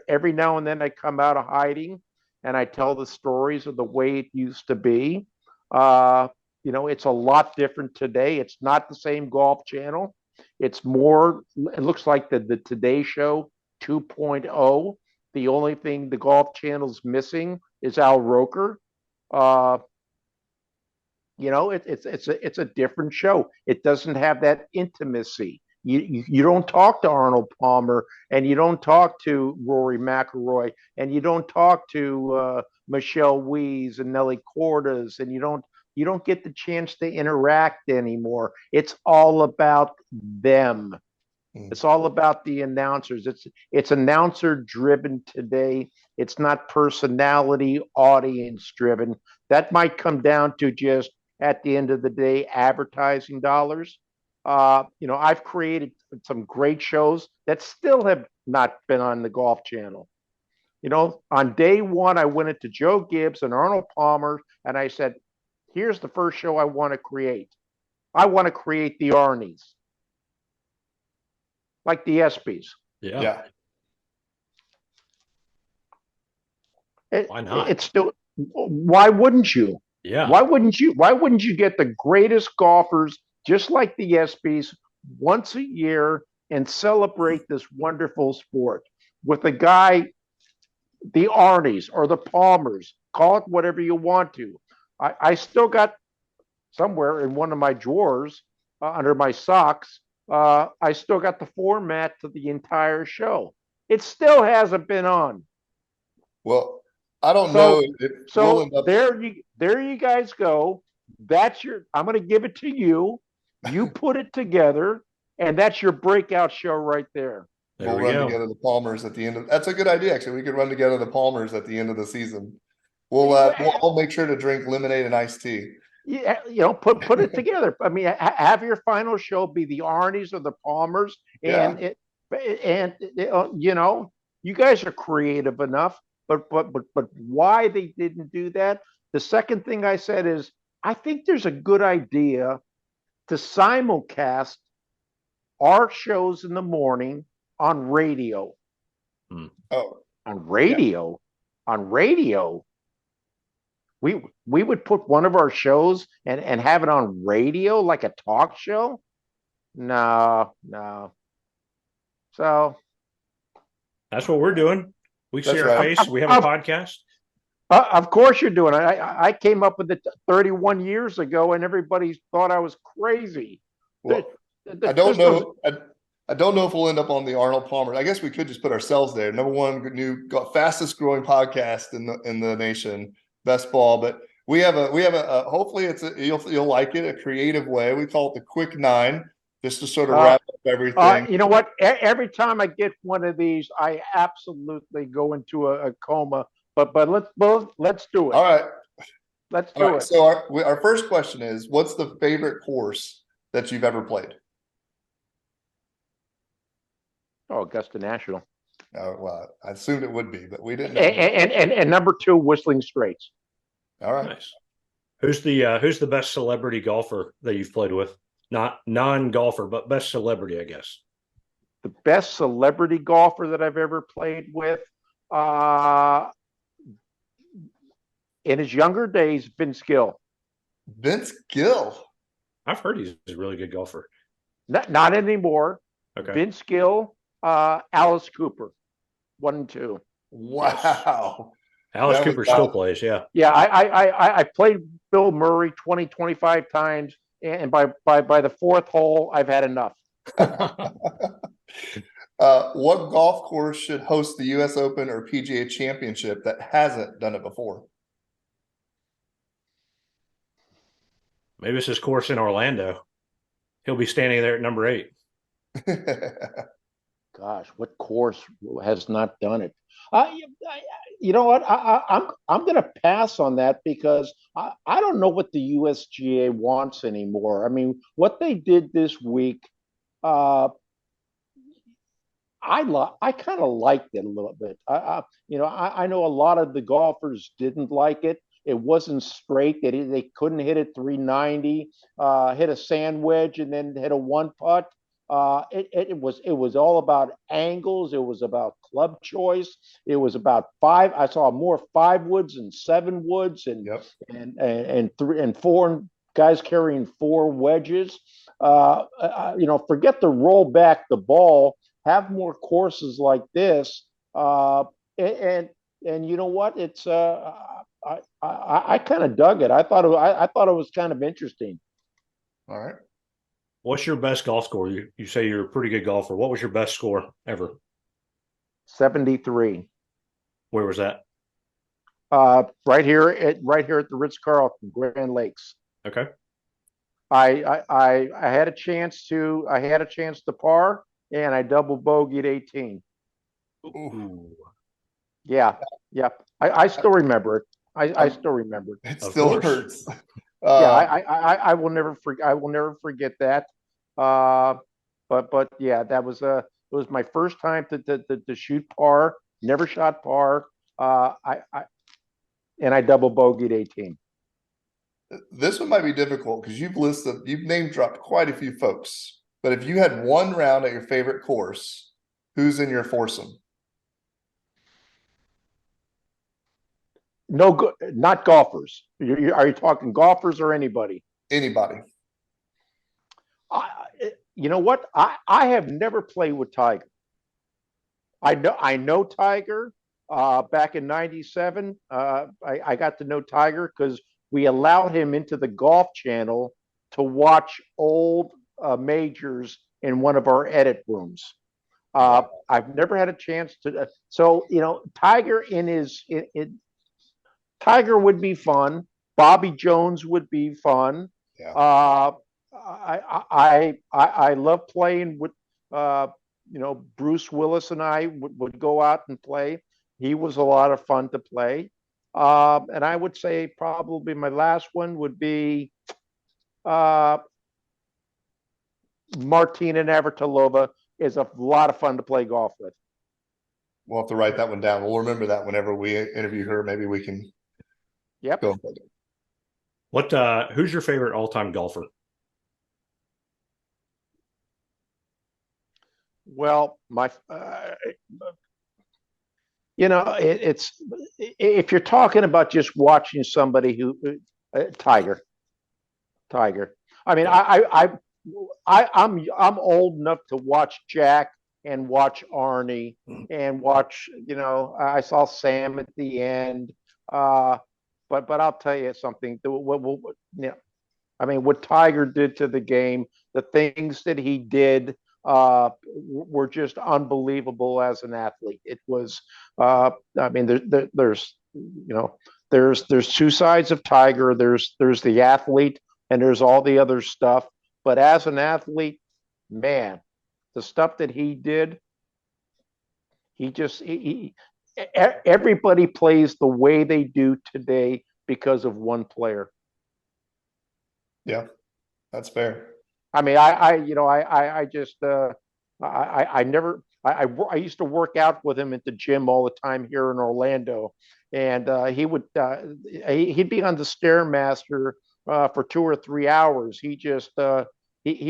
Speaker 1: every now and then I come out of hiding and I tell the stories of the way it used to be. It's a lot different today. It's not the same Golf Channel. It's more, it looks like the Today Show 2.0. The only thing the Golf Channel's missing is Al Roker. It's a different show. It doesn't have that intimacy. You don't talk to Arnold Palmer, and you don't talk to Rory McIlroy, and you don't talk to Michelle Weisz and Nelly Cordes, and you don't get the chance to interact anymore. It's all about them. It's all about the announcers. It's announcer driven today. It's not personality audience driven. That might come down to just, at the end of the day, advertising dollars. I've created some great shows that still have not been on the Golf Channel. On day one, I went into Joe Gibbs and Arnold Palmer, and I said, here's the first show I want to create. I want to create the Arnies, like the ESPYs.
Speaker 3: Yeah. Why not?
Speaker 1: It's still, why wouldn't you?
Speaker 3: Yeah.
Speaker 1: Why wouldn't you get the greatest golfers, just like the ESPYs, once a year and celebrate this wonderful sport with a guy, the Arnies or the Palmers, call it whatever you want to. I still got somewhere in one of my drawers under my socks I still got the format to the entire show. It still hasn't been on.
Speaker 2: Well, I don't know
Speaker 1: So
Speaker 2: if we'll
Speaker 1: so
Speaker 2: end up.
Speaker 1: there you guys go. That's your I'm gonna give it to you. You put it together, and that's your breakout show right there.
Speaker 3: There
Speaker 2: We'll
Speaker 3: we
Speaker 2: run
Speaker 3: go.
Speaker 2: together the Palmers at the end of. That's a good idea, actually. We could run together the Palmers at the end of the season. We'll all make sure to drink lemonade and iced tea.
Speaker 1: Yeah, put it together. I mean, have your final show be the Arnie's or the Palmers,
Speaker 2: Yeah.
Speaker 1: and you guys are creative enough. But why they didn't do that? The second thing I said is I think there's a good idea to simulcast our shows in the morning on radio.
Speaker 2: Oh,
Speaker 1: On
Speaker 2: yeah.
Speaker 1: radio, on radio. We would put one of our shows and have it on radio like a talk show. No, no. So
Speaker 3: That's what we're doing. We see
Speaker 2: That's
Speaker 3: our
Speaker 2: right.
Speaker 3: face. We have a podcast.
Speaker 1: of course you're doing it. I came up with it 31 years ago, and everybody thought I was crazy.
Speaker 2: Well, I don't know. I don't know if we'll end up on the Arnold Palmer. I guess we could just put ourselves there. Number one, fastest growing podcast in the nation, best ball. But we have a hopefully you'll like it, a creative way. We call it the Quick Nine, just to sort of wrap up everything.
Speaker 1: You know what? Every time I get one of these, I absolutely go into a coma. But let's do it.
Speaker 2: All right.
Speaker 1: Let's do it.
Speaker 2: So our first question is, what's the favorite course that you've ever played?
Speaker 1: Oh, Augusta National.
Speaker 2: Well, I assumed it would be, but we didn't know.
Speaker 1: And number two, Whistling Straits.
Speaker 2: All right.
Speaker 3: Nice. Who's the best celebrity golfer that you've played with? Not non-golfer, but best celebrity, I guess.
Speaker 1: The best celebrity golfer that I've ever played with. In his younger days, Vince Gill.
Speaker 2: Vince Gill.
Speaker 3: I've heard he's a really good golfer.
Speaker 1: Not anymore.
Speaker 3: Okay.
Speaker 1: Vince Gill, Alice Cooper, 1 and 2.
Speaker 2: Wow.
Speaker 3: Alice Cooper still plays, yeah.
Speaker 1: Yeah, I played Bill Murray 20, 25 times, and by the fourth hole, I've had enough.
Speaker 2: What golf course should host the U.S. Open or PGA Championship that hasn't done it before?
Speaker 3: Maybe it's his course in Orlando. He'll be standing there at number 8.
Speaker 1: Gosh, what course has not done it? You know what? I'm going to pass on that because I don't know what the USGA wants anymore. I mean, what they did this week, I kind of liked it a little bit. I know a lot of the golfers didn't like it. It wasn't straight. They couldn't hit it 390, hit a sand wedge, and then hit a one putt. It was all about angles. It was about club choice. It was about five. I saw more 5 woods and 7 woods, and
Speaker 2: Yep.
Speaker 1: and 3 and 4 guys carrying 4 wedges. Forget the roll back the ball. Have more courses like this. And you know what? It's I kind of dug it. I thought it was kind of interesting.
Speaker 2: All right.
Speaker 3: What's your best golf score? You say you're a pretty good golfer. What was your best score ever?
Speaker 1: 73.
Speaker 3: Where was that?
Speaker 1: Right here at the Ritz-Carlton, Grand Lakes.
Speaker 3: Okay.
Speaker 1: I had a chance to par, and I double bogeyed 18.
Speaker 3: Ooh.
Speaker 1: Yeah. I still remember it. I still remember it.
Speaker 2: It still hurts.
Speaker 1: I will never forget that. But yeah, it was my first time to shoot par. Never shot par. I double bogeyed 18.
Speaker 2: This one might be difficult because you've name dropped quite a few folks. But if you had one round at your favorite course, who's in your foursome?
Speaker 1: No, not golfers. Are you talking golfers or anybody?
Speaker 2: Anybody.
Speaker 1: You know what? I have never played with Tiger. I know Tiger. Back in '97, I got to know Tiger because we allowed him into the Golf Channel to watch old majors in one of our edit rooms. I've never had a chance to. So Tiger Tiger would be fun. Bobby Jones would be fun.
Speaker 2: Yeah.
Speaker 1: I love playing with Bruce Willis, and I would go out and play. He was a lot of fun to play. And I would say probably my last one would be Martina Navratilova. Is a lot of fun to play golf with.
Speaker 2: We'll have to write that one down. We'll remember that whenever we interview her. Maybe we can go.
Speaker 3: Who's your favorite all-time golfer?
Speaker 1: Well, it's if you're talking about just watching somebody who Tiger. I mean, I'm old enough to watch Jack and watch Arnie and watch. I saw Sam at the end. But I'll tell you something. What Tiger did to the game, the things that he did were just unbelievable as an athlete. It was. There's two sides of Tiger. There's the athlete and there's all the other stuff. But as an athlete, man, the stuff that he did, everybody plays the way they do today because of one player.
Speaker 2: Yeah, that's fair.
Speaker 1: I mean, I used to work out with him at the gym all the time here in Orlando, and he'd be on the Stairmaster for 2 or 3 hours. He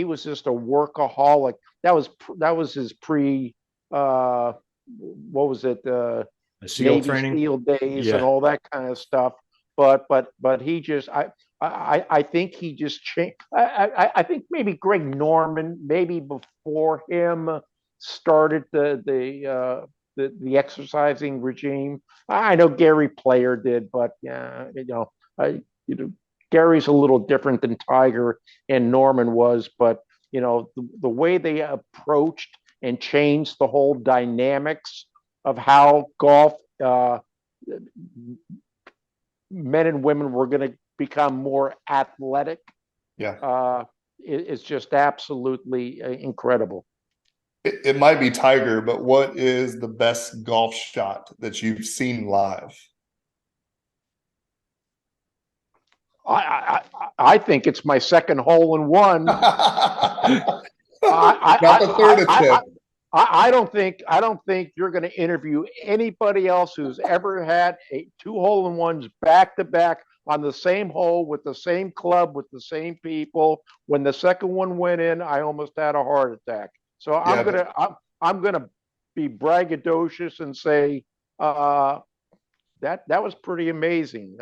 Speaker 1: was just a workaholic. That was his what was it?
Speaker 3: SEAL
Speaker 1: Navy
Speaker 3: training,
Speaker 1: SEAL days, and all that kind of stuff. But he just I think he just changed. I think maybe Greg Norman, maybe before him, started the exercising regime. I know Gary Player did, but Gary's a little different than Tiger and Norman was. But the way they approached and changed the whole dynamics of how golf men and women were going to become more athletic.
Speaker 2: Yeah.
Speaker 1: It's just absolutely incredible.
Speaker 2: It might be Tiger, but what is the best golf shot that you've seen live?
Speaker 1: I think it's my second hole in one.
Speaker 2: Not the third attempt.
Speaker 1: I don't think you're going to interview anybody else who's ever had 2 hole-in-ones back to back on the same hole with the same club with the same people. When the second one went in, I almost had a heart attack. So I'm gonna be braggadocious and say that was pretty amazing.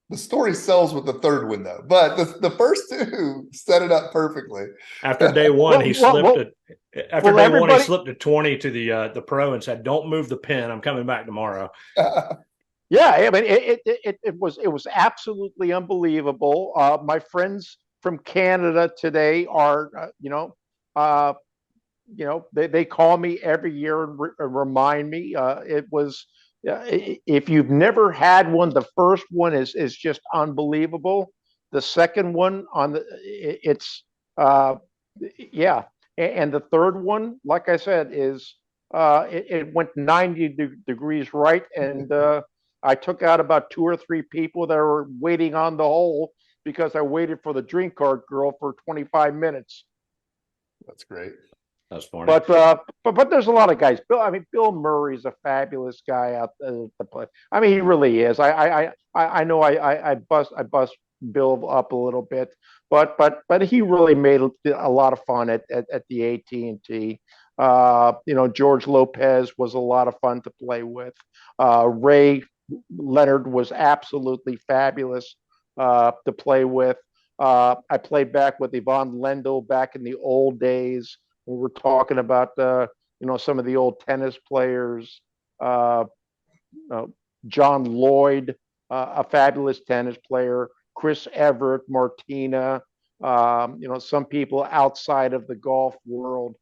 Speaker 2: The story sells with the third one though, but the first two set it up perfectly.
Speaker 3: After day one, he slipped he slipped a 20 to the pro and said, "Don't move the pin. I'm coming back tomorrow."
Speaker 1: Yeah, I mean, it was absolutely unbelievable. My friends from Canada today are, they call me every year and remind me. It was. If you've never had one, the first one is just unbelievable. The second one and the third one, like I said, is it went 90 degrees right, and I took out about 2 or 3 people that were waiting on the hole because I waited for the drink cart girl for 25 minutes.
Speaker 2: That's great.
Speaker 3: That's funny.
Speaker 1: But there's a lot of guys. Bill Murray's a fabulous guy out there to play. I mean, he really is. I know I bust Bill up a little bit, but he really made a lot of fun at the AT&T. George Lopez was a lot of fun to play with. Ray Leonard was absolutely fabulous to play with. I played back with Yvonne Lendl back in the old days. We were talking about some of the old tennis players. John Lloyd, a fabulous tennis player. Chris Everett, Martina. some people outside of the golf world.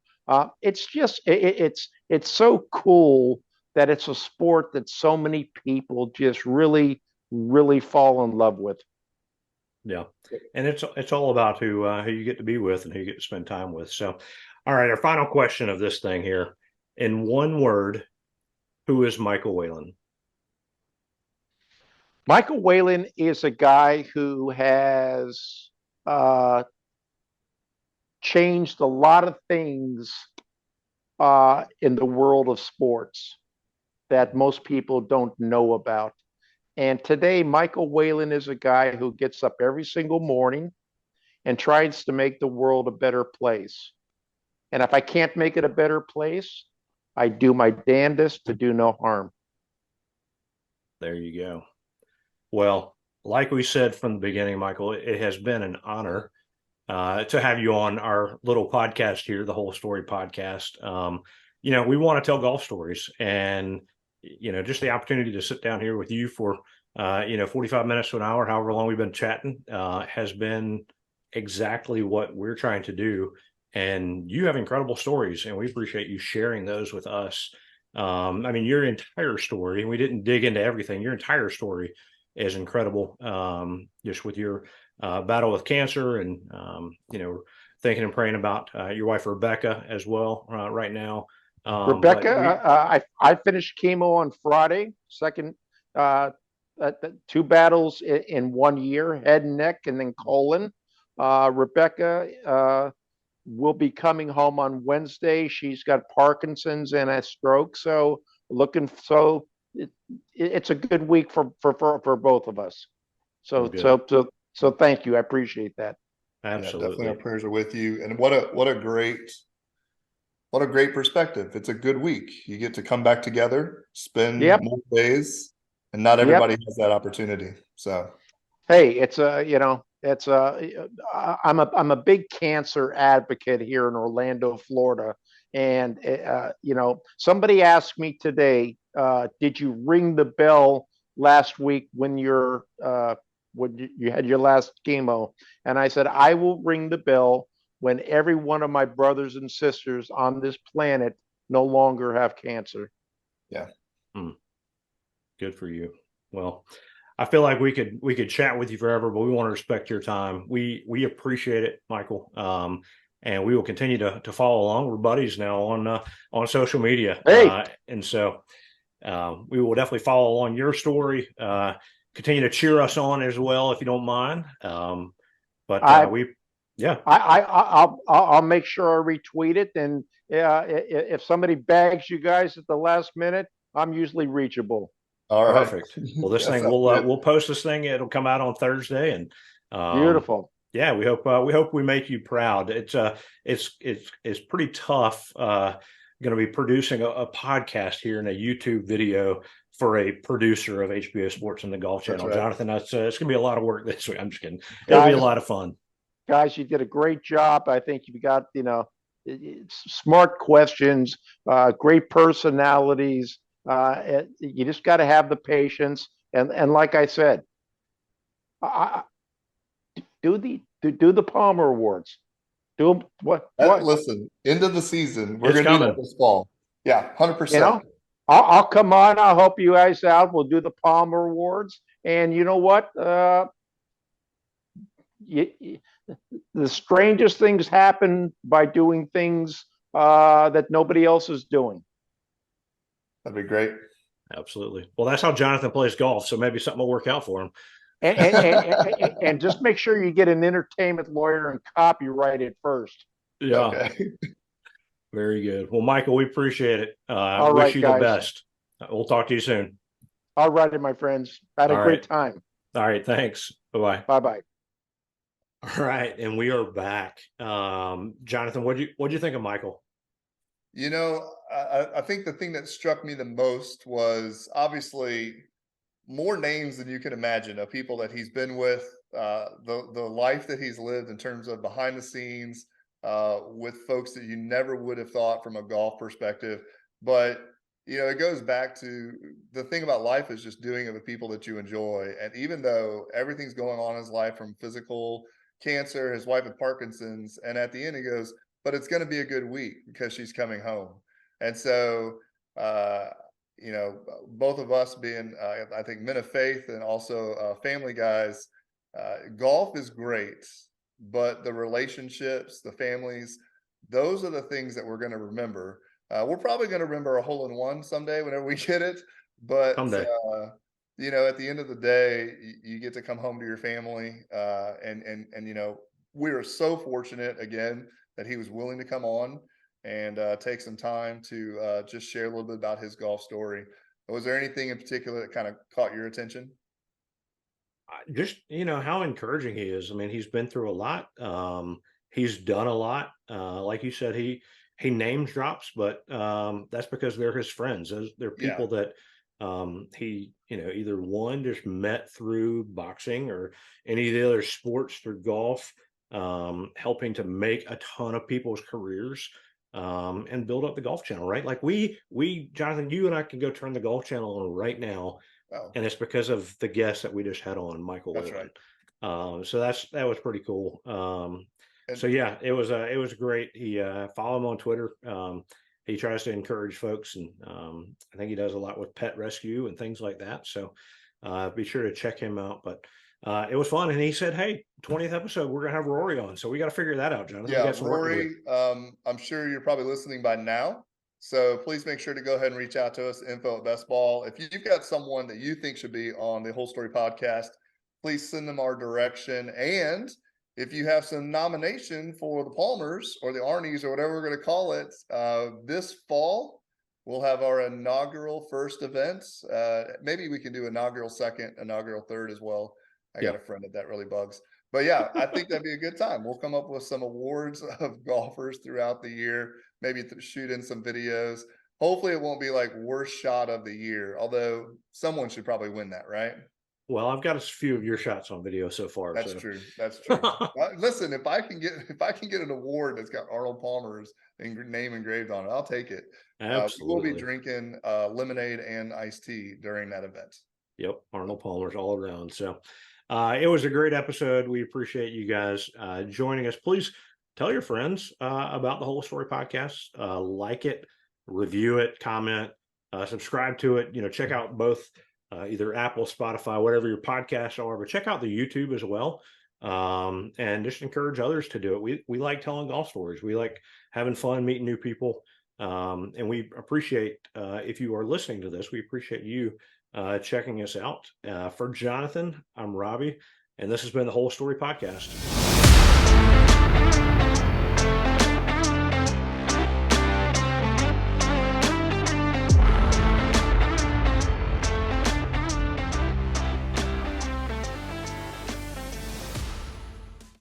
Speaker 1: It's so cool that it's a sport that so many people just really fall in love with.
Speaker 3: Yeah, and it's all about who you get to be with and who you get to spend time with. So, all right, our final question of this thing here, in one word, who is Michael Whelan?
Speaker 1: Michael Whelan is a guy who has uh, changed a lot of things in the world of sports that most people don't know about. And today, Michael Whelan is a guy who gets up every single morning and tries to make the world a better place. And if I can't make it a better place, I do my damnedest to do no harm.
Speaker 3: There you go. Well, like we said from the beginning, Michael, it has been an honor to have you on our little podcast here, the Whole Story Podcast. We want to tell golf stories, and just the opportunity to sit down here with you for 45 minutes to an hour, however long we've been chatting, has been exactly what we're trying to do. And you have incredible stories, and we appreciate you sharing those with us. Your entire story, and we didn't dig into everything. Your entire story is incredible. Just with your battle with cancer, and thinking and praying about your wife Rebecca as well right now.
Speaker 1: Rebecca, I finished chemo on Friday. Second, two battles in 1 year: head and neck, and then colon. Rebecca will be coming home on Wednesday. She's got Parkinson's and a stroke, so it's a good week for both of us. So thank you. I appreciate that.
Speaker 3: Absolutely.
Speaker 2: Yeah, definitely our prayers are with you. And what a great perspective. It's a good week. You get to come back together, spend more days, and not everybody has that opportunity. So
Speaker 1: hey, I'm a big cancer advocate here in Orlando, Florida. And somebody asked me today, did you ring the bell last week when you had your last chemo? And I said, I will ring the bell when every one of my brothers and sisters on this planet no longer have cancer.
Speaker 2: Yeah.
Speaker 3: Good for you. Well, I feel like we could chat with you forever, but we want to respect your time. We appreciate it, Michael. And we will continue to follow along. We're buddies now on social media.
Speaker 1: Hey.
Speaker 3: And so we will definitely follow along your story. Continue to cheer us on as well, if you don't mind.
Speaker 1: I'll make sure I retweet it. And if somebody bags you guys at the last minute, I'm usually reachable.
Speaker 2: All right.
Speaker 3: Perfect. Well, this thing we'll post this thing. It'll come out on Thursday, and
Speaker 1: beautiful.
Speaker 3: Yeah, we hope we make you proud. It's pretty tough. Going to be producing a podcast here and a YouTube video for a producer of HBO Sports and the Golf Channel. Right. Jonathan, it's going to be a lot of work this week. I'm just kidding. It'll be a lot of fun.
Speaker 1: Guys, you did a great job. I think you've got smart questions, great personalities. You just got to have the patience, and like I said, do the Palmer Awards. Do what?
Speaker 2: Listen, end of the season, we're going to do that this fall. Yeah, 100%.
Speaker 1: I'll come on. I'll help you guys out. We'll do the Palmer Awards, and you know what? The strangest things happen by doing things that nobody else is doing.
Speaker 2: That'd be great.
Speaker 3: Absolutely. Well, that's how Jonathan plays golf, so maybe something will work out for him.
Speaker 1: And just make sure you get an entertainment lawyer and copyright it first.
Speaker 3: Yeah. Okay. Very good. Well, Michael, we appreciate it.
Speaker 1: All
Speaker 3: wish
Speaker 1: right,
Speaker 3: you
Speaker 1: guys.
Speaker 3: the best. We'll talk to you soon.
Speaker 1: All righty, my friends. Had a great time.
Speaker 3: All right. Thanks. Bye-bye.
Speaker 1: Bye-bye.
Speaker 3: All right. And we are back. Jonathan, what'd you think of Michael?
Speaker 2: I think the thing that struck me the most was obviously more names than you can imagine of people that he's been with, the life that he's lived in terms of behind the scenes, with folks that you never would have thought from a golf perspective. But, it goes back to the thing about life is just doing it with people that you enjoy. And even though everything's going on in his life from physical cancer, his wife had Parkinson's, and at the end he goes, but it's going to be a good week because she's coming home. And so, you know, both of us being, I think, men of faith and also family guys, golf is great, but the relationships, the families, those are the things that we're going to remember. We're probably going to remember a hole-in-one someday whenever we get it, but
Speaker 3: Someday.
Speaker 2: you know, at the end of the day, you get to come home to your family, and you know, we are so fortunate again that he was willing to come on and take some time to just share a little bit about his golf story. Was there anything in particular that kind of caught your attention?
Speaker 3: Just, you know, how encouraging he is. I mean, he's been through a lot. He's done a lot. Like you said, he names drops, but that's because they're his friends. They're
Speaker 2: Yeah,
Speaker 3: people that he, you know, either one just met through boxing or any of the other sports, through golf, helping to make a ton of people's careers, and build up the golf channel, right? Like we Jonathan, you and I can go turn the golf channel on right now,
Speaker 2: oh,
Speaker 3: and it's because of the guest that we just had on, Michael
Speaker 2: that's
Speaker 3: Whelan.
Speaker 2: right.
Speaker 3: So that was pretty cool.
Speaker 2: And
Speaker 3: So yeah, it was great. He follow him on Twitter. He tries to encourage folks, and I think he does a lot with pet rescue and things like that. So be sure to check him out. But it was fun, and he said, "Hey, 20th episode, we're gonna have Rory on, so we got to figure that out, Jonathan. We
Speaker 2: yeah,
Speaker 3: got some work to do."
Speaker 2: Rory, I'm sure you're probably listening by now. So please make sure to go ahead and reach out to us, info@bestball. If you've got someone that you think should be on the Whole Story podcast, please send them our direction. And if you have some nomination for the Palmers or the Arnies or whatever we're going to call it, this fall, we'll have our inaugural first events. Maybe we can do inaugural second, inaugural third as well. I got
Speaker 3: Yeah.
Speaker 2: a friend that really bugs. But yeah, I think that'd be a good time. We'll come up with some awards of golfers throughout the year, maybe shoot in some videos. Hopefully it won't be like worst shot of the year, although someone should probably win that, right?
Speaker 3: Well, I've got a few of your shots on video so far.
Speaker 2: That's
Speaker 3: So
Speaker 2: true. That's true. Listen, if I can get an award that's got Arnold Palmer's name engraved on it, I'll take it. We will be
Speaker 3: absolutely.
Speaker 2: drinking lemonade and iced tea during that event.
Speaker 3: Yep, Arnold Palmer's all around. So it was a great episode. We appreciate you guys joining us. Please tell your friends about the Whole Story podcast. Like it, review it, comment, subscribe to it. You know, check out both either Apple, Spotify, whatever your podcasts are, but check out the YouTube as well. And just encourage others to do it. We like telling golf stories. We like having fun, meeting new people. And we appreciate if you are listening to this, we appreciate you checking us out. For Jonathan, I'm Robby, and this has been the Whole Story Podcast.